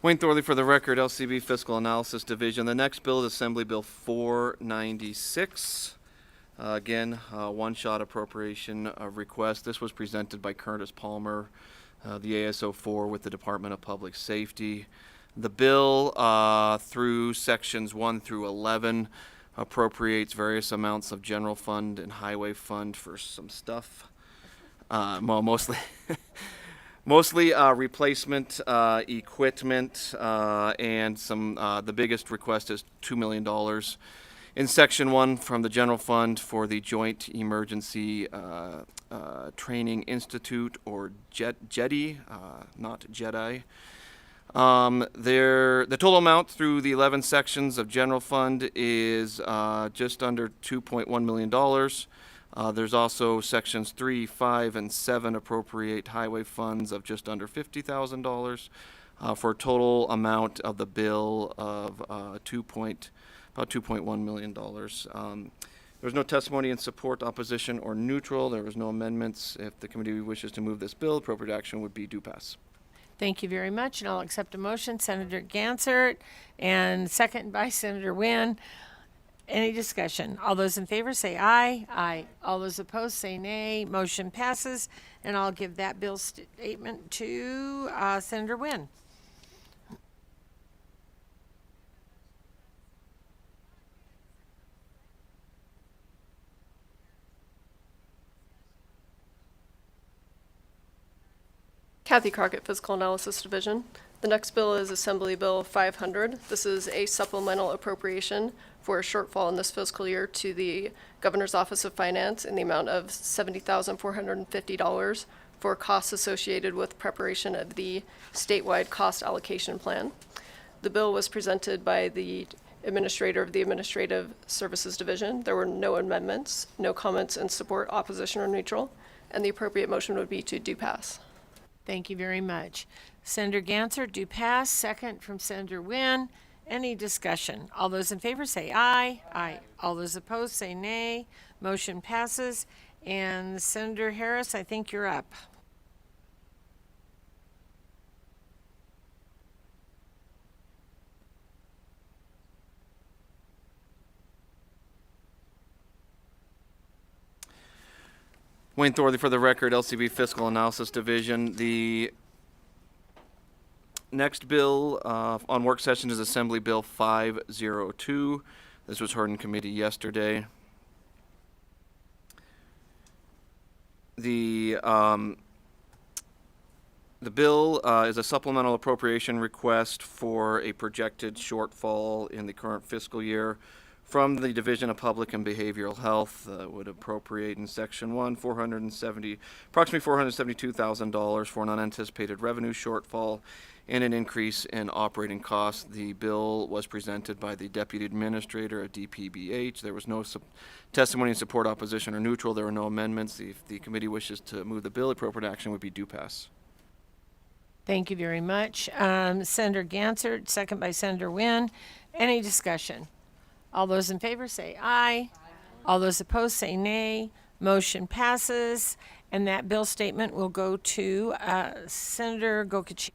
Wayne Thorley for the record, LCB Fiscal Analysis Division. The next bill is Assembly Bill 496. Again, one-shot appropriation request. This was presented by Curtis Palmer, the ASO4 with the Department of Public Safety. The bill through sections 1 through 11 appropriates various amounts of general fund and highway fund for some stuff. Well, mostly replacement equipment and some. The biggest request is $2 million. In Section 1 from the General Fund for the Joint Emergency Training Institute, or JETI, not Jedi. The total amount through the 11 sections of General Fund is just under $2.1 million. There's also Sections 3, 5, and 7 appropriate highway funds of just under $50,000 for a total amount of the bill of about $2.1 million. There was no testimony in support, opposition, or neutral. There was no amendments. If the committee wishes to move this bill, appropriate action would be do pass. Thank you very much, and I'll accept a motion. Senator Gansert, and second by Senator Wynn. Any discussion? All those in favor say aye. Aye. All those opposed say nay. Motion passes, and I'll give that bill statement to Senator Wynn. Kathy Crockett, Fiscal Analysis Division. The next bill is Assembly Bill 500. This is a supplemental appropriation for a shortfall in this fiscal year to the Governor's Office of Finance in the amount of $70,450 for costs associated with preparation of the statewide cost allocation plan. The bill was presented by the Administrator of the Administrative Services Division. There were no amendments, no comments in support, opposition, or neutral, and the appropriate motion would be to do pass. Thank you very much. Senator Gansert, do pass. Second from Senator Wynn. Any discussion? All those in favor say aye. Aye. All those opposed say nay. Motion passes. And Senator Harris, I think you're up. Wayne Thorley for the record, LCB Fiscal Analysis Division. The next bill on work session is Assembly Bill 502. This was heard in committee yesterday. The bill is a supplemental appropriation request for a projected shortfall in the current fiscal year from the Division of Public and Behavioral Health. Would appropriate in Section 1 approximately $472,000 for an unanticipated revenue shortfall and an increase in operating costs. The bill was presented by the Deputy Administrator at DPBH. There was no testimony in support, opposition, or neutral. There were no amendments. If the committee wishes to move the bill, appropriate action would be do pass. Thank you very much. Senator Gansert, second by Senator Wynn. Any discussion? All those in favor say aye. All those opposed say nay. Motion passes, and that bill statement will go to Senator Gokichi.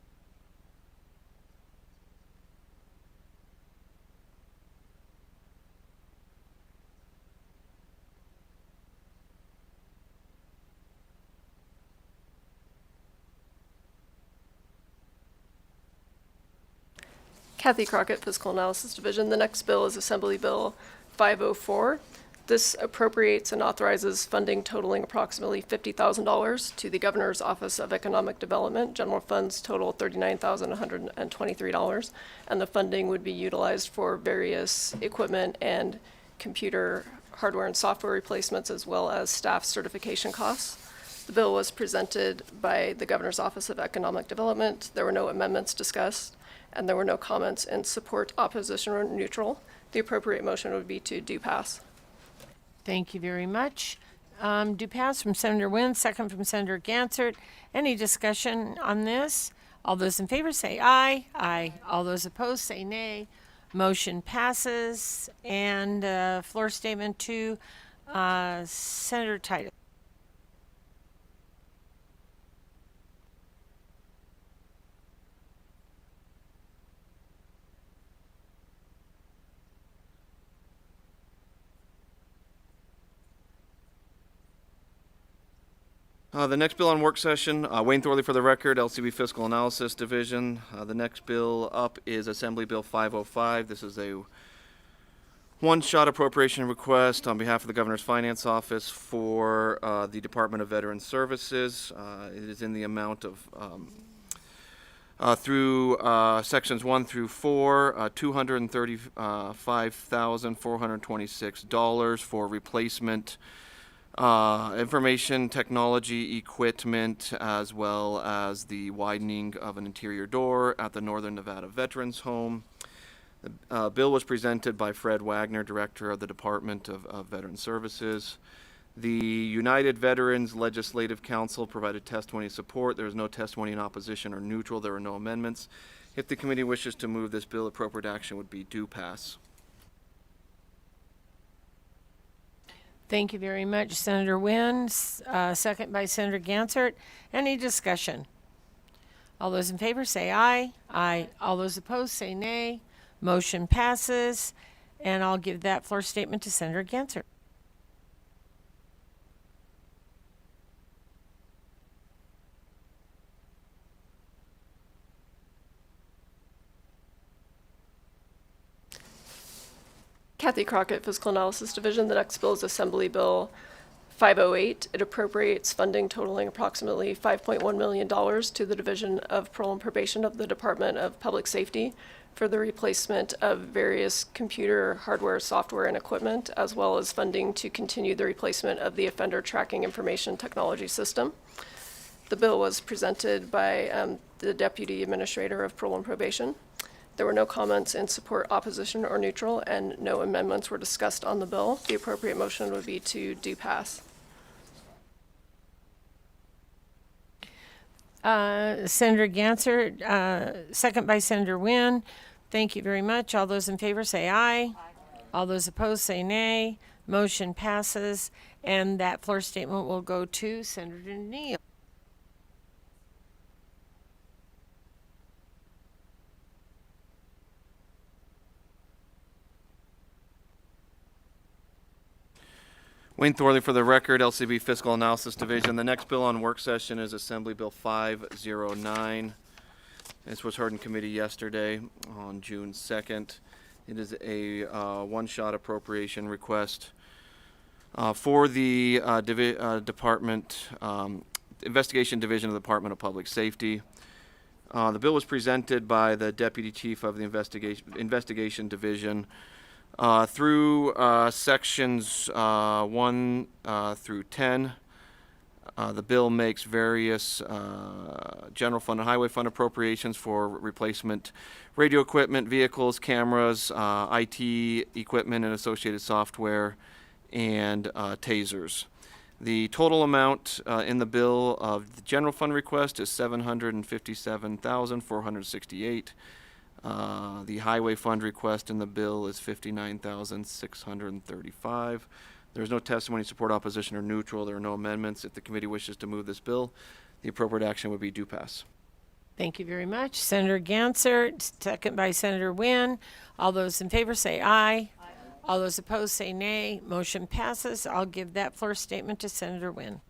Kathy Crockett, Fiscal Analysis Division. The next bill is Assembly Bill 504. This appropriates and authorizes funding totaling approximately $50,000 to the Governor's Office of Economic Development. General funds total $39,123, and the funding would be utilized for various equipment and computer hardware and software replacements, as well as staff certification costs. The bill was presented by the Governor's Office of Economic Development. There were no amendments discussed, and there were no comments in support, opposition, or neutral. The appropriate motion would be to do pass. Thank you very much. Do pass from Senator Wynn, second from Senator Gansert. Any discussion on this? All those in favor say aye. Aye. All those opposed say nay. Motion passes. And floor statement to Senator Titus. The next bill on work session, Wayne Thorley for the record, LCB Fiscal Analysis Division. The next bill up is Assembly Bill 505. This is a one-shot appropriation request on behalf of the Governor's Finance Office for the Department of Veteran Services. It is in the amount of, through sections 1 through 4, $235,426 for replacement information technology equipment, as well as the widening of an interior door at the Northern Nevada Veterans Home. The bill was presented by Fred Wagner, Director of the Department of Veteran Services. The United Veterans Legislative Council provided testimony support. There was no testimony in opposition or neutral. There were no amendments. If the committee wishes to move this bill, appropriate action would be do pass. Thank you very much, Senator Wynn. Second by Senator Gansert. Any discussion? All those in favor say aye. Aye. All those opposed say nay. Motion passes. And I'll give that floor statement to Senator Gansert. Kathy Crockett, Fiscal Analysis Division. The next bill is Assembly Bill 508. It appropriates funding totaling approximately $5.1 million to the Division of Parole and Probation of the Department of Public Safety for the replacement of various computer hardware, software, and equipment, as well as funding to continue the replacement of the Offender Tracking Information Technology System. The bill was presented by the Deputy Administrator of Parole and Probation. There were no comments in support, opposition, or neutral, and no amendments were discussed on the bill. The appropriate motion would be to do pass. Senator Gansert, second by Senator Wynn. Thank you very much. All those in favor say aye. All those opposed say nay. Motion passes. And that floor statement will go to Senator Neal. Wayne Thorley for the record, LCB Fiscal Analysis Division. The next bill on work session is Assembly Bill 509. This was heard in committee yesterday on June 2nd. It is a one-shot appropriation request for the Investigation Division of the Department of Public Safety. The bill was presented by the Deputy Chief of the Investigation Division. Through sections 1 through 10, the bill makes various general fund and highway fund appropriations for replacement radio equipment, vehicles, cameras, IT equipment and associated software, and tasers. The total amount in the bill of the general fund request is $757,468. The highway fund request in the bill is $59,635. There's no testimony, support, opposition, or neutral. There are no amendments. If the committee wishes to move this bill, the appropriate action would be do pass. Thank you very much. Senator Gansert, second by Senator Wynn. All those in favor say aye. All those opposed say nay. Motion passes. I'll give that floor statement to Senator Wynn.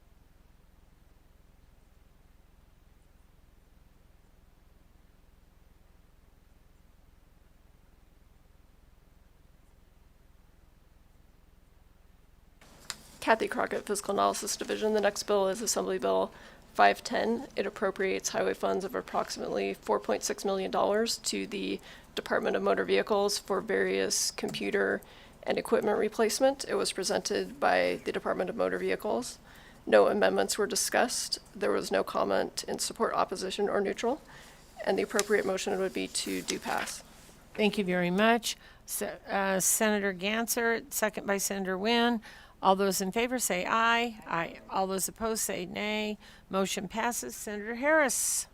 Kathy Crockett, Fiscal Analysis Division. The next bill is Assembly Bill 510. It appropriates highway funds of approximately $4.6 million to the Department of Motor Vehicles for various computer and equipment replacement. It was presented by the Department of Motor Vehicles. No amendments were discussed. There was no comment in support, opposition, or neutral. And the appropriate motion would be to do pass. Thank you very much. Senator Gansert, second by Senator Wynn. All those in favor say aye. Aye. All those opposed say nay. Motion passes. Senator Harris.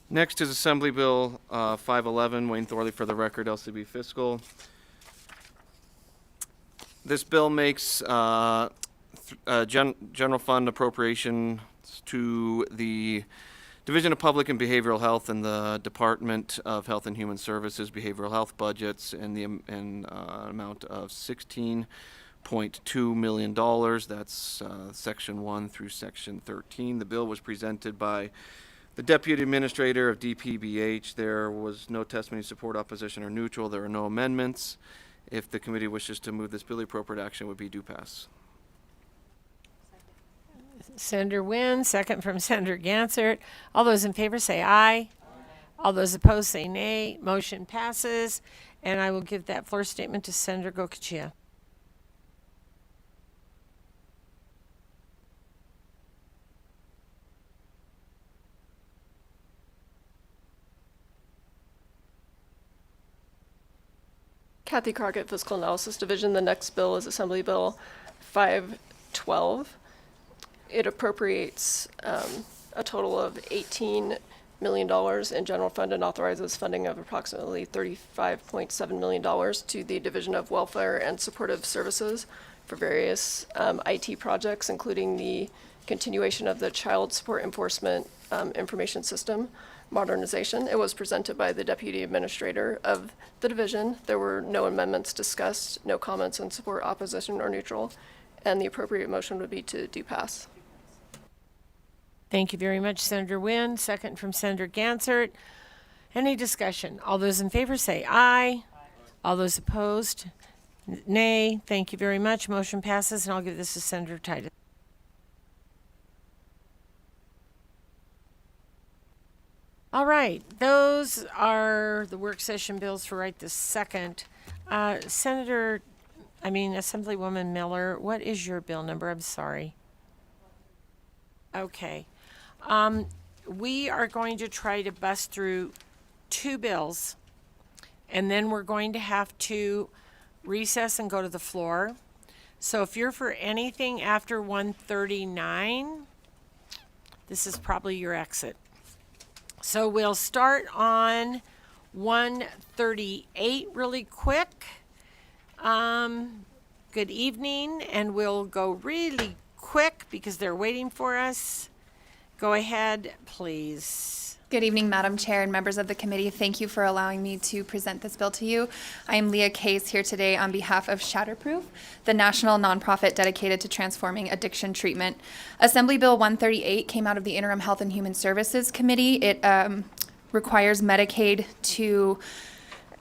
Next is Assembly Bill 511, Wayne Thorley for the record, LCB Fiscal. This bill makes general fund appropriation to the Division of Public and Behavioral Health and the Department of Health and Human Services behavioral health budgets in the amount of $16.2 million. That's Section 1 through Section 13. The bill was presented by the Deputy Administrator of DPBH. There was no testimony, support, opposition, or neutral. There are no amendments. If the committee wishes to move this bill, the appropriate action would be do pass. Senator Wynn, second from Senator Gansert. All those in favor say aye. All those opposed say nay. Motion passes. And I will give that floor statement to Senator Goicoechea. Kathy Crockett, Fiscal Analysis Division. The next bill is Assembly Bill 512. It appropriates a total of $18 million in general fund and authorizes funding of approximately $35.7 million to the Division of Welfare and Supportive Services for various IT projects, including the continuation of the Child Support Enforcement Information System modernization. It was presented by the Deputy Administrator of the Division. There were no amendments discussed, no comments in support, opposition, or neutral, and the appropriate motion would be to do pass. Thank you very much, Senator Wynn. Second from Senator Gansert. Any discussion? All those in favor say aye. All those opposed, nay. Thank you very much. Motion passes, and I'll give this to Senator Titus. All right, those are the work session bills for right this second. Assemblywoman Miller, what is your bill number? I'm sorry. Okay. We are going to try to bust through two bills, and then we're going to have to recess and go to the floor. So if you're for anything after 139, this is probably your exit. So we'll start on 138 really quick. Good evening, and we'll go really quick because they're waiting for us. Go ahead, please. Good evening, Madam Chair and members of the committee. Thank you for allowing me to present this bill to you. I am Leah Case here today on behalf of Shatterproof, the national nonprofit dedicated to transforming addiction treatment. Assembly Bill 138 came out of the Interim Health and Human Services Committee. It requires Medicaid to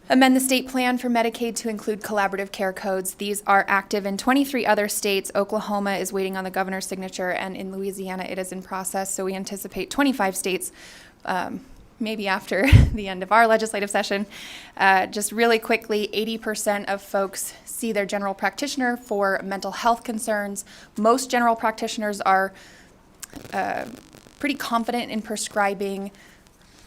amend the state plan for Medicaid to include collaborative care codes. These are active in 23 other states. Oklahoma is waiting on the governor's signature, and in Louisiana it is in process. So we anticipate 25 states maybe after the end of our legislative session. Just really quickly, 80% of folks see their general practitioner for mental health concerns. Most general practitioners are pretty confident in prescribing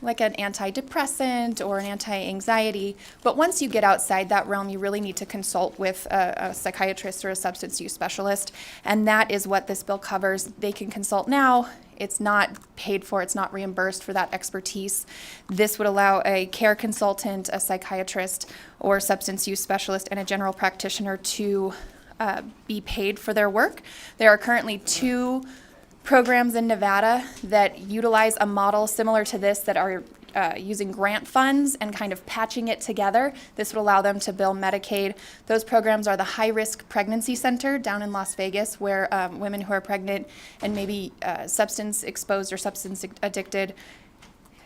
like an antidepressant or an anti-anxiety. But once you get outside that realm, you really need to consult with a psychiatrist or a substance use specialist. And that is what this bill covers. They can consult now. It's not paid for, it's not reimbursed for that expertise. This would allow a care consultant, a psychiatrist, or substance use specialist, and a general practitioner to be paid for their work. There are currently two programs in Nevada that utilize a model similar to this that are using grant funds and kind of patching it together. This would allow them to bill Medicaid. Those programs are the High Risk Pregnancy Center down in Las Vegas, where women who are pregnant and maybe substance exposed or substance addicted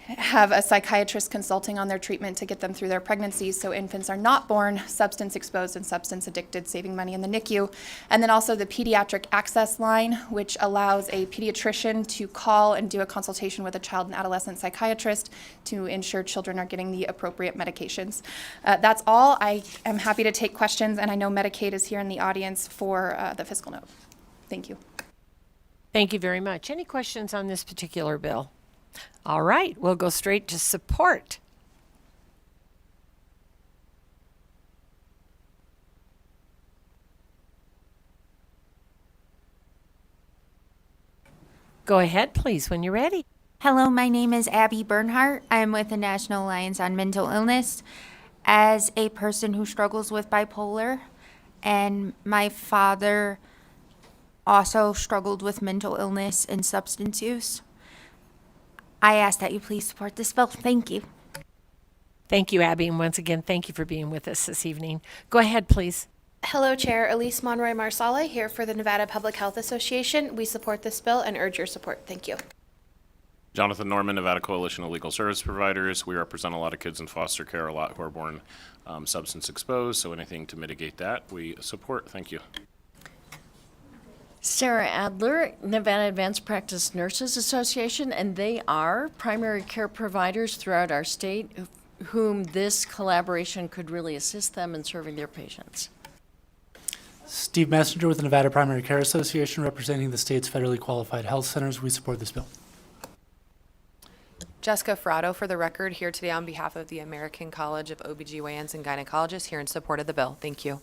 have a psychiatrist consulting on their treatment to get them through their pregnancies so infants are not born substance exposed and substance addicted, saving money in the NICU. And then also the Pediatric Access Line, which allows a pediatrician to call and do a consultation with a child and adolescent psychiatrist to ensure children are getting the appropriate medications. That's all. I am happy to take questions, and I know Medicaid is here in the audience for the fiscal note. Thank you. Thank you very much. Any questions on this particular bill? All right, we'll go straight to support. Go ahead, please, when you're ready. Hello, my name is Abby Bernhardt. I am with the National Alliance on Mental Illness. As a person who struggles with bipolar, and my father also struggled with mental illness and substance use, I ask that you please support this bill. Thank you. Thank you, Abby, and once again, thank you for being with us this evening. Go ahead, please. Hello, Chair Elise Monroy Marsala here for the Nevada Public Health Association. We support this bill and urge your support. Thank you. Jonathan Norman, Nevada Coalition of Legal Service Providers. We represent a lot of kids in foster care, a lot who are born substance exposed, so anything to mitigate that, we support. Thank you. Sarah Adler, Nevada Advanced Practice Nurses Association, and they are primary care providers throughout our state whom this collaboration could really assist them in serving their patients. Steve Messenger with the Nevada Primary Care Association, representing the state's federally qualified health centers. We support this bill. Jessica Ferrado, for the record, here today on behalf of the American College of OBGYNs and Gynecologists, here in support of the bill. Thank you.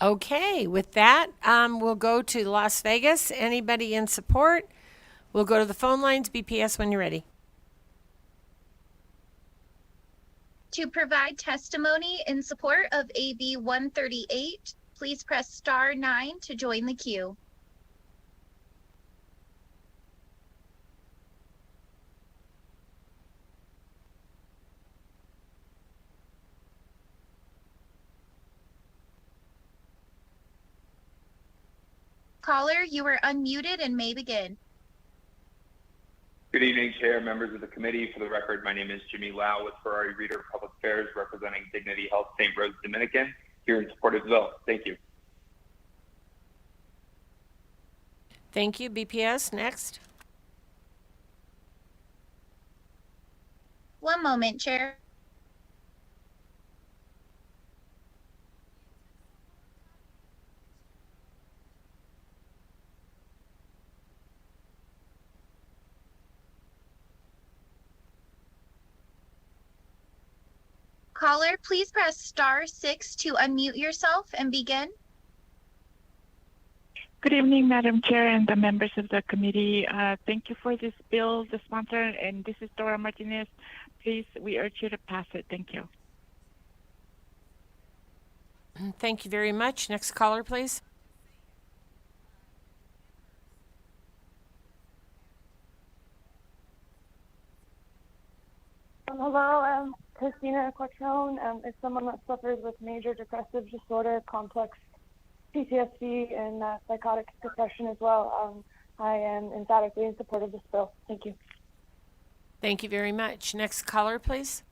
Okay, with that, we'll go to Las Vegas. Anybody in support? We'll go to the phone lines. BPS when you're ready. To provide testimony in support of AB 138, please press star 9 to join the queue. Caller, you are unmuted and may begin. Good evening, Chair, members of the committee. For the record, my name is Jimmy Lau with Ferrari Reader Public Affairs, representing Dignity Health St. Rose Dominican, here in support of the bill. Thank you. Thank you. BPS, next. One moment, Chair. Caller, please press star 6 to unmute yourself and begin. Good evening, Madam Chair and the members of the committee. Thank you for this bill, the sponsor, and this is Dora Martinez. Please, we urge you to pass it. Thank you. Thank you very much. Next caller, please. Hello, I'm Christina Quattrone. As someone that suffers with major depressive disorder, complex PTSD, and psychotic depression as well, I am emphatically in support of this bill. Thank you. Thank you very much. Next caller, please.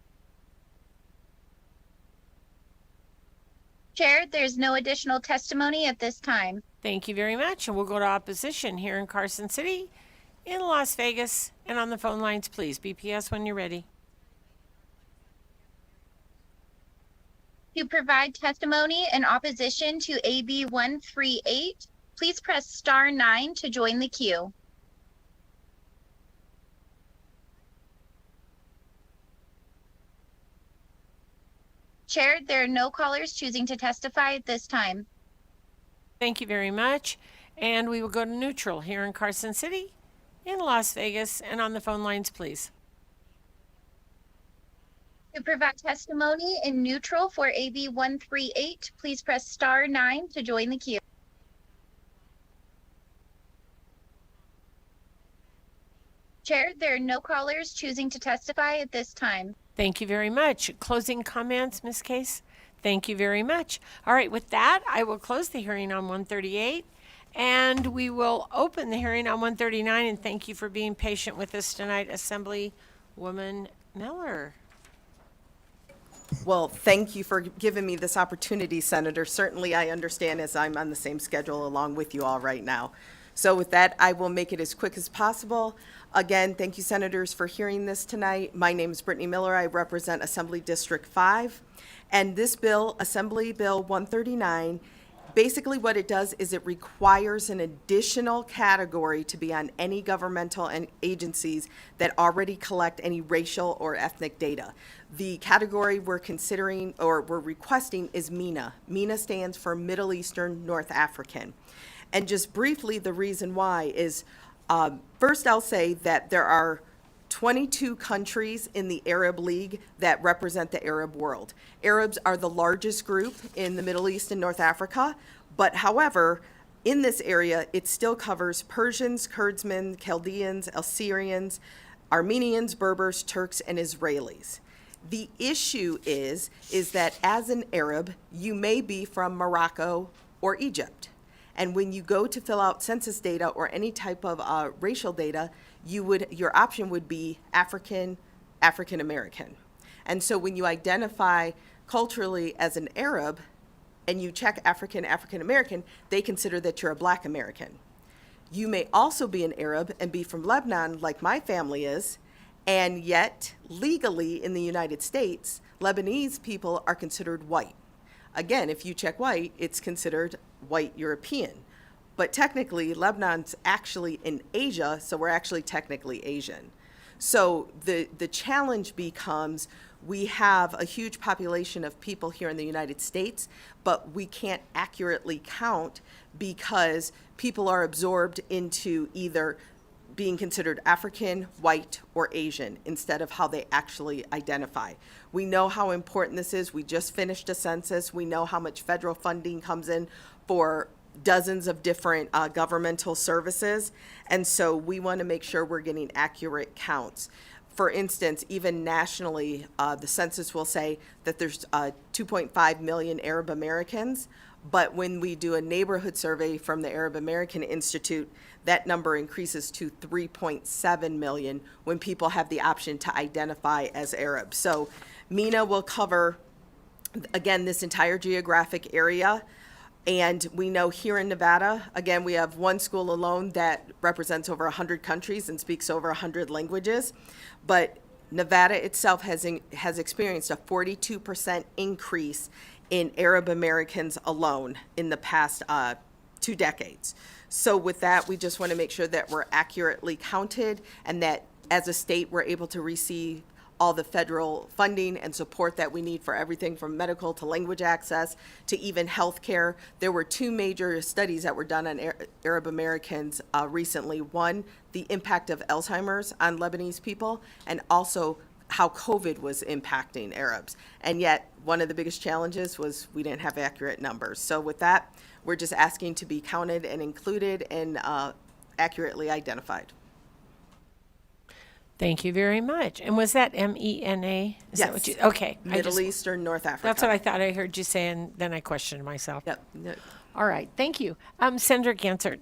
Chair, there's no additional testimony at this time. Thank you very much. And we'll go to opposition here in Carson City, in Las Vegas, and on the phone lines, please. BPS when you're ready. To provide testimony in opposition to AB 138, please press star 9 to join the queue. Chair, there are no callers choosing to testify at this time. Thank you very much. And we will go to neutral here in Carson City, in Las Vegas, and on the phone lines, please. To provide testimony in neutral for AB 138, please press star 9 to join the queue. Chair, there are no callers choosing to testify at this time. Thank you very much. Closing comments, Ms. Case? Thank you very much. All right, with that, I will close the hearing on 138, and we will open the hearing on 139, and thank you for being patient with us tonight, Assemblywoman Miller. Well, thank you for giving me this opportunity, Senator. Certainly, I understand as I'm on the same schedule along with you all right now. So with that, I will make it as quick as possible. Again, thank you, Senators, for hearing this tonight. My name is Brittany Miller. I represent Assembly District 5. And this bill, Assembly Bill 139, basically what it does is it requires an additional category to be on any governmental agencies that already collect any racial or ethnic data. The category we're considering or we're requesting is MENA. MENA stands for Middle Eastern North African. And just briefly, the reason why is, first I'll say that there are 22 countries in the Arab League that represent the Arab world. Arabs are the largest group in the Middle East and North Africa, but however, in this area, it still covers Persians, Kurdsmen, Chaldeans, Assyrians, Armenians, Berbers, Turks, and Israelis. The issue is that as an Arab, you may be from Morocco or Egypt. And when you go to fill out census data or any type of racial data, your option would be African American. And so when you identify culturally as an Arab and you check African American, they consider that you're a Black American. You may also be an Arab and be from Lebanon, like my family is, and yet legally in the United States, Lebanese people are considered white. Again, if you check white, it's considered white European. But technically, Lebanon's actually in Asia, so we're actually technically Asian. So the challenge becomes we have a huge population of people here in the United States, but we can't accurately count because people are absorbed into either being considered African, white, or Asian instead of how they actually identify. We know how important this is. We just finished a census. We know how much federal funding comes in for dozens of different governmental services. And so we want to make sure we're getting accurate counts. For instance, even nationally, the census will say that there's 2.5 million Arab Americans. But when we do a neighborhood survey from the Arab American Institute, that number increases to 3.7 million when people have the option to identify as Arab. So MENA will cover, again, this entire geographic area. And we know here in Nevada, again, we have one school alone that represents over 100 countries and speaks over 100 languages. But Nevada itself has experienced a 42% increase in Arab Americans alone in the past 2 decades. So with that, we just want to make sure that we're accurately counted and that as a state, we're able to receive all the federal funding and support that we need for everything from medical to language access to even healthcare. There were 2 major studies that were done on Arab Americans recently. One, the impact of Alzheimer's on Lebanese people, and also how COVID was impacting Arabs. And yet, one of the biggest challenges was we didn't have accurate numbers. So with that, we're just asking to be counted and included and accurately identified. Thank you very much. And was that MENA? Is that what you, okay. Middle Eastern North Africa. That's what I thought I heard you say, and then I questioned myself. Yep. All right, thank you. Senator Gansert.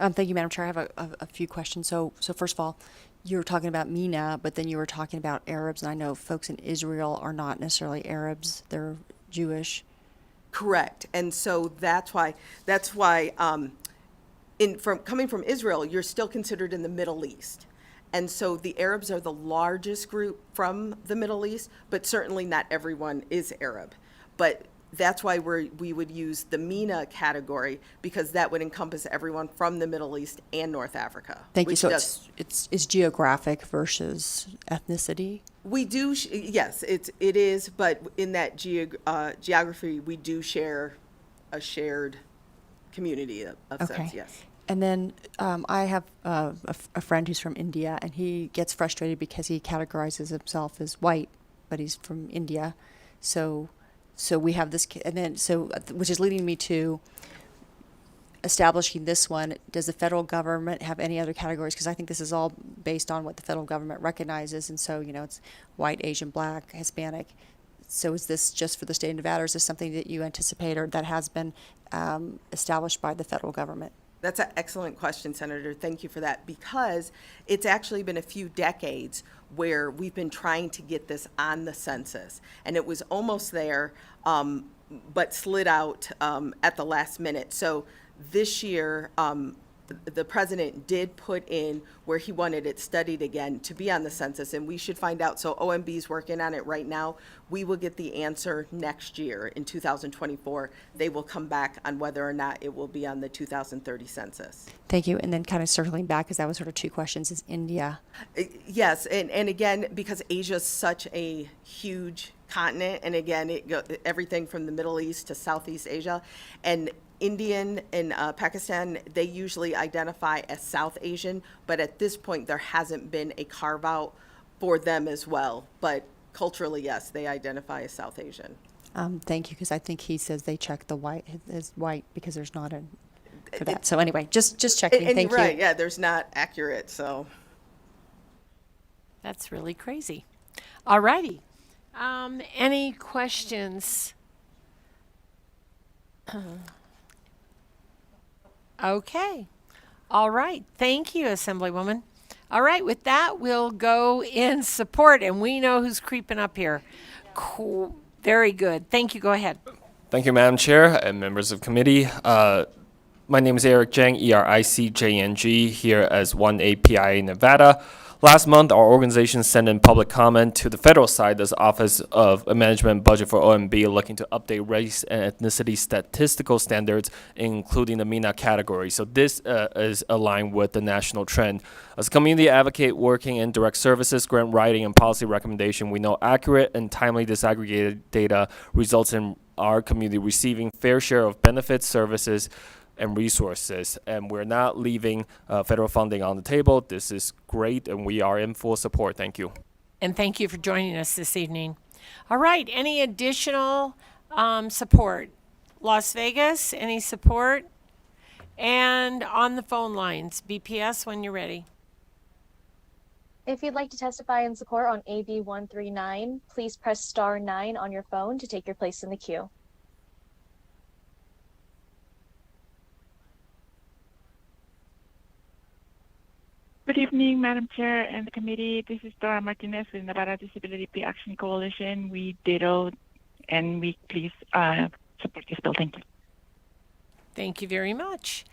Thank you, Madam Chair. I have a few questions. So first of all, you were talking about MENA, but then you were talking about Arabs, and I know folks in Israel are not necessarily Arabs; they're Jewish. Correct, and so that's why coming from Israel, you're still considered in the Middle East. And so the Arabs are the largest group from the Middle East, but certainly not everyone is Arab. But that's why we would use the MENA category, because that would encompass everyone from the Middle East and North Africa. Thank you. So it's geographic versus ethnicity? We do, yes, it is, but in that geography, we do share a shared community of sense, yes. And then I have a friend who's from India, and he gets frustrated because he categorizes himself as white, but he's from India. So we have this, and then which is leading me to, establishing this one, does the federal government have any other categories? Because I think this is all based on what the federal government recognizes, and so, it's white, Asian, black, Hispanic. So is this just for the state of Nevada, or is this something that you anticipate or that has been established by the federal government? That's an excellent question, Senator. Thank you for that, because it's actually been a few decades where we've been trying to get this on the census, and it was almost there, but slid out at the last minute. So this year, the president did put in where he wanted it studied again to be on the census, and we should find out. So OMB is working on it right now. We will get the answer next year in 2024. They will come back on whether or not it will be on the 2030 census. Thank you. And then kind of circling back, because that was sort of two questions, is India. Yes, and again, because Asia is such a huge continent, and again, everything from the Middle East to Southeast Asia, and Indian and Pakistan, they usually identify as South Asian, but at this point, there hasn't been a carve out for them as well. But culturally, yes, they identify as South Asian. Thank you, because I think he says they check the white as white because there's not a for that. So anyway, just checking. And Thank you. right, yeah, there's not accurate. So That's really crazy. All righty. Any questions? Okay. All right. Thank you, Assemblywoman. All right. With that, we'll go in support, and we know who's creeping up here. Cool. Very good. Thank you. Go ahead. Thank you, Madam Chair and members of committee. My name is Eric Jang, ERICJNG, here as 1API Nevada. Last month, our organization sent in public comment to the federal side as Office of Management Budget for OMB, looking to update race and ethnicity statistical standards, including the MENA category. So this is aligned with the national trend. As a community advocate working in direct services, grant writing, and policy recommendation, we know accurate and timely disaggregated data results in our community receiving fair share of benefits, services, and resources, and we're not leaving federal funding on the table. This is great, and we are in full support. Thank you. And thank you for joining us this evening. All right, any additional support? Las Vegas, any support? And on the phone lines, BPS, when you're ready. If you'd like to testify in support on AB 139, please press star 9 on your phone to take your place in the queue. Good evening, Madam Chair and the committee. This is Dora Martinez with Nevada Disability Action Coalition. We ditto, and we please support this bill. Thank you. Thank you very much.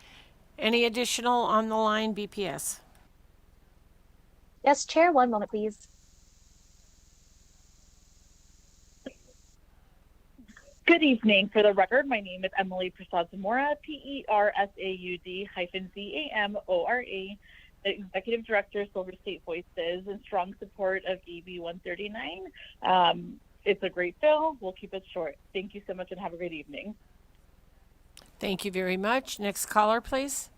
Any additional on the line, BPS? Yes, Chair, one moment, please. Good evening. For the record, my name is Emily Prasad Zamora, PERSAUD-ZAMORA, the Executive Director, Silver State Voices, in strong support of AB 139. It's a great bill. We'll keep it short. Thank you so much and have a great evening. Thank you very much. Next caller, please.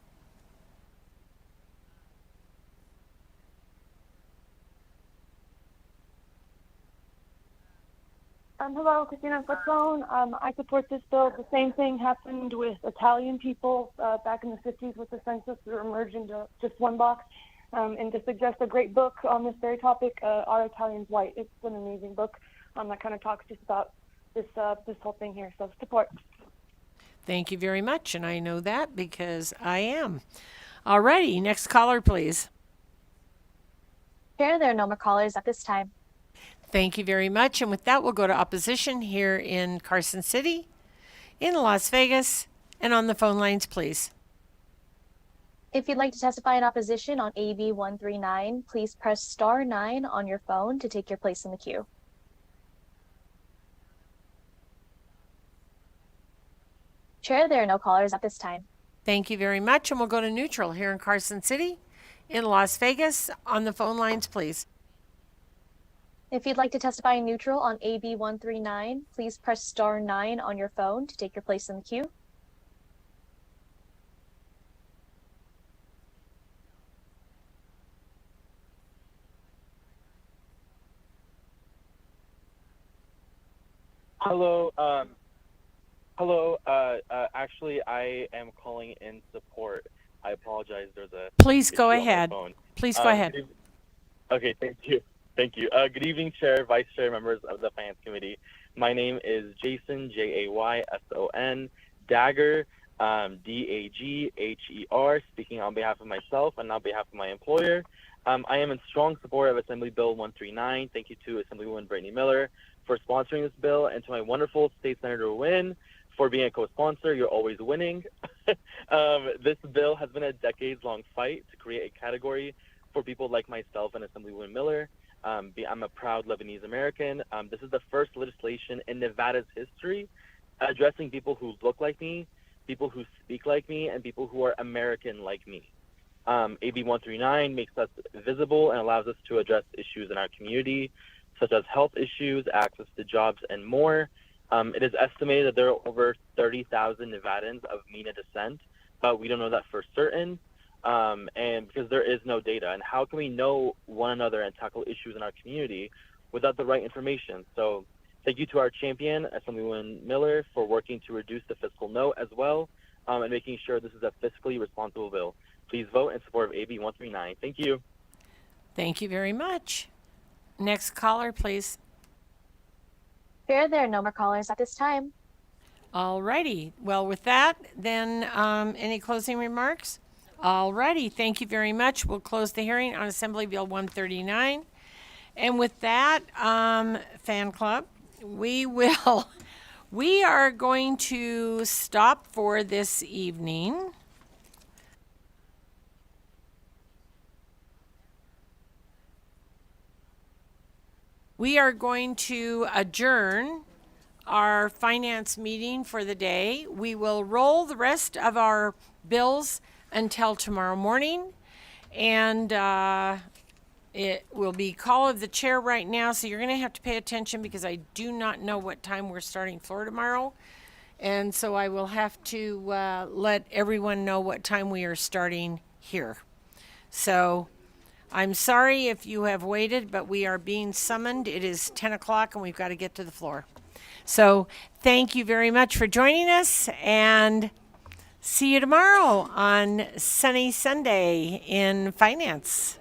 Hello, Christina Footsone. I support this bill. The same thing happened with Italian people back in the 50s with the census. They were merged into just one box. And to suggest a great book on this very topic, Are Italians White? It's an amazing book that kind of talks just about this whole thing here. So support. Thank you very much, and I know that because I am. All righty, next caller, please. Chair, there are no more callers at this time. Thank you very much, and with that, we'll go to opposition here in Carson City, in Las Vegas, and on the phone lines, please. If you'd like to testify in opposition on AB 139, please press star 9 on your phone to take your place in the queue. Chair, there are no callers at this time. Thank you very much, and we'll go to neutral here in Carson City, in Las Vegas, on the phone lines, please. If you'd like to testify in neutral on AB 139, please press star 9 on your phone to take your place in the queue. Hello, Hello. Actually, I am calling in support. I apologize. There's a Please go issue on my ahead. phone. Please go ahead. Okay. Thank you. Thank you. Good evening, Chair, Vice Chair, members of the Finance Committee. My name is Jason, Jayson, Dagger, Dagher, speaking on behalf of myself and on behalf of my employer. I am in strong support of Assembly Bill 139. Thank you to Assemblywoman Brittany Miller for sponsoring this bill, and to my wonderful State Senator Wynn for being a co-sponsor. You're always winning. This bill has been a decades-long fight to create a category for people like myself and Assemblywoman Miller. I'm a proud Lebanese American. This is the first legislation in Nevada's history addressing people who look like me, people who speak like me, and people who are American like me. AB 139 makes us visible and allows us to address issues in our community, such as health issues, access to jobs, and more. It is estimated that there are over 30,000 Nevadans of MENA descent, but we don't know that for certain, and because there is no data. And how can we know one another and tackle issues in our community without the right information? So thank you to our champion, Assemblywoman Miller, for working to reduce the fiscal note as well, and making sure this is a fiscally responsible bill. Please vote in support of AB 139. Thank you. Thank you very much. Next caller, please. Chair, there are no more callers at this time. All righty. Well, with that, then any closing remarks? All righty. Thank you very much. We'll close the hearing on Assembly Bill 139. And with that, fan club, we are going to stop for this evening. We are going to adjourn our finance meeting for the day. We will roll the rest of our bills until tomorrow morning. And it will be call of the chair right now. So you're going to have to pay attention because I do not know what time we're starting floor tomorrow. And so I will have to let everyone know what time we are starting here. So I'm sorry if you have waited, but we are being summoned. It is 10 o'clock and we've got to get to the floor. So thank you very much for joining us, and see you tomorrow on Sunny Sunday in Finance.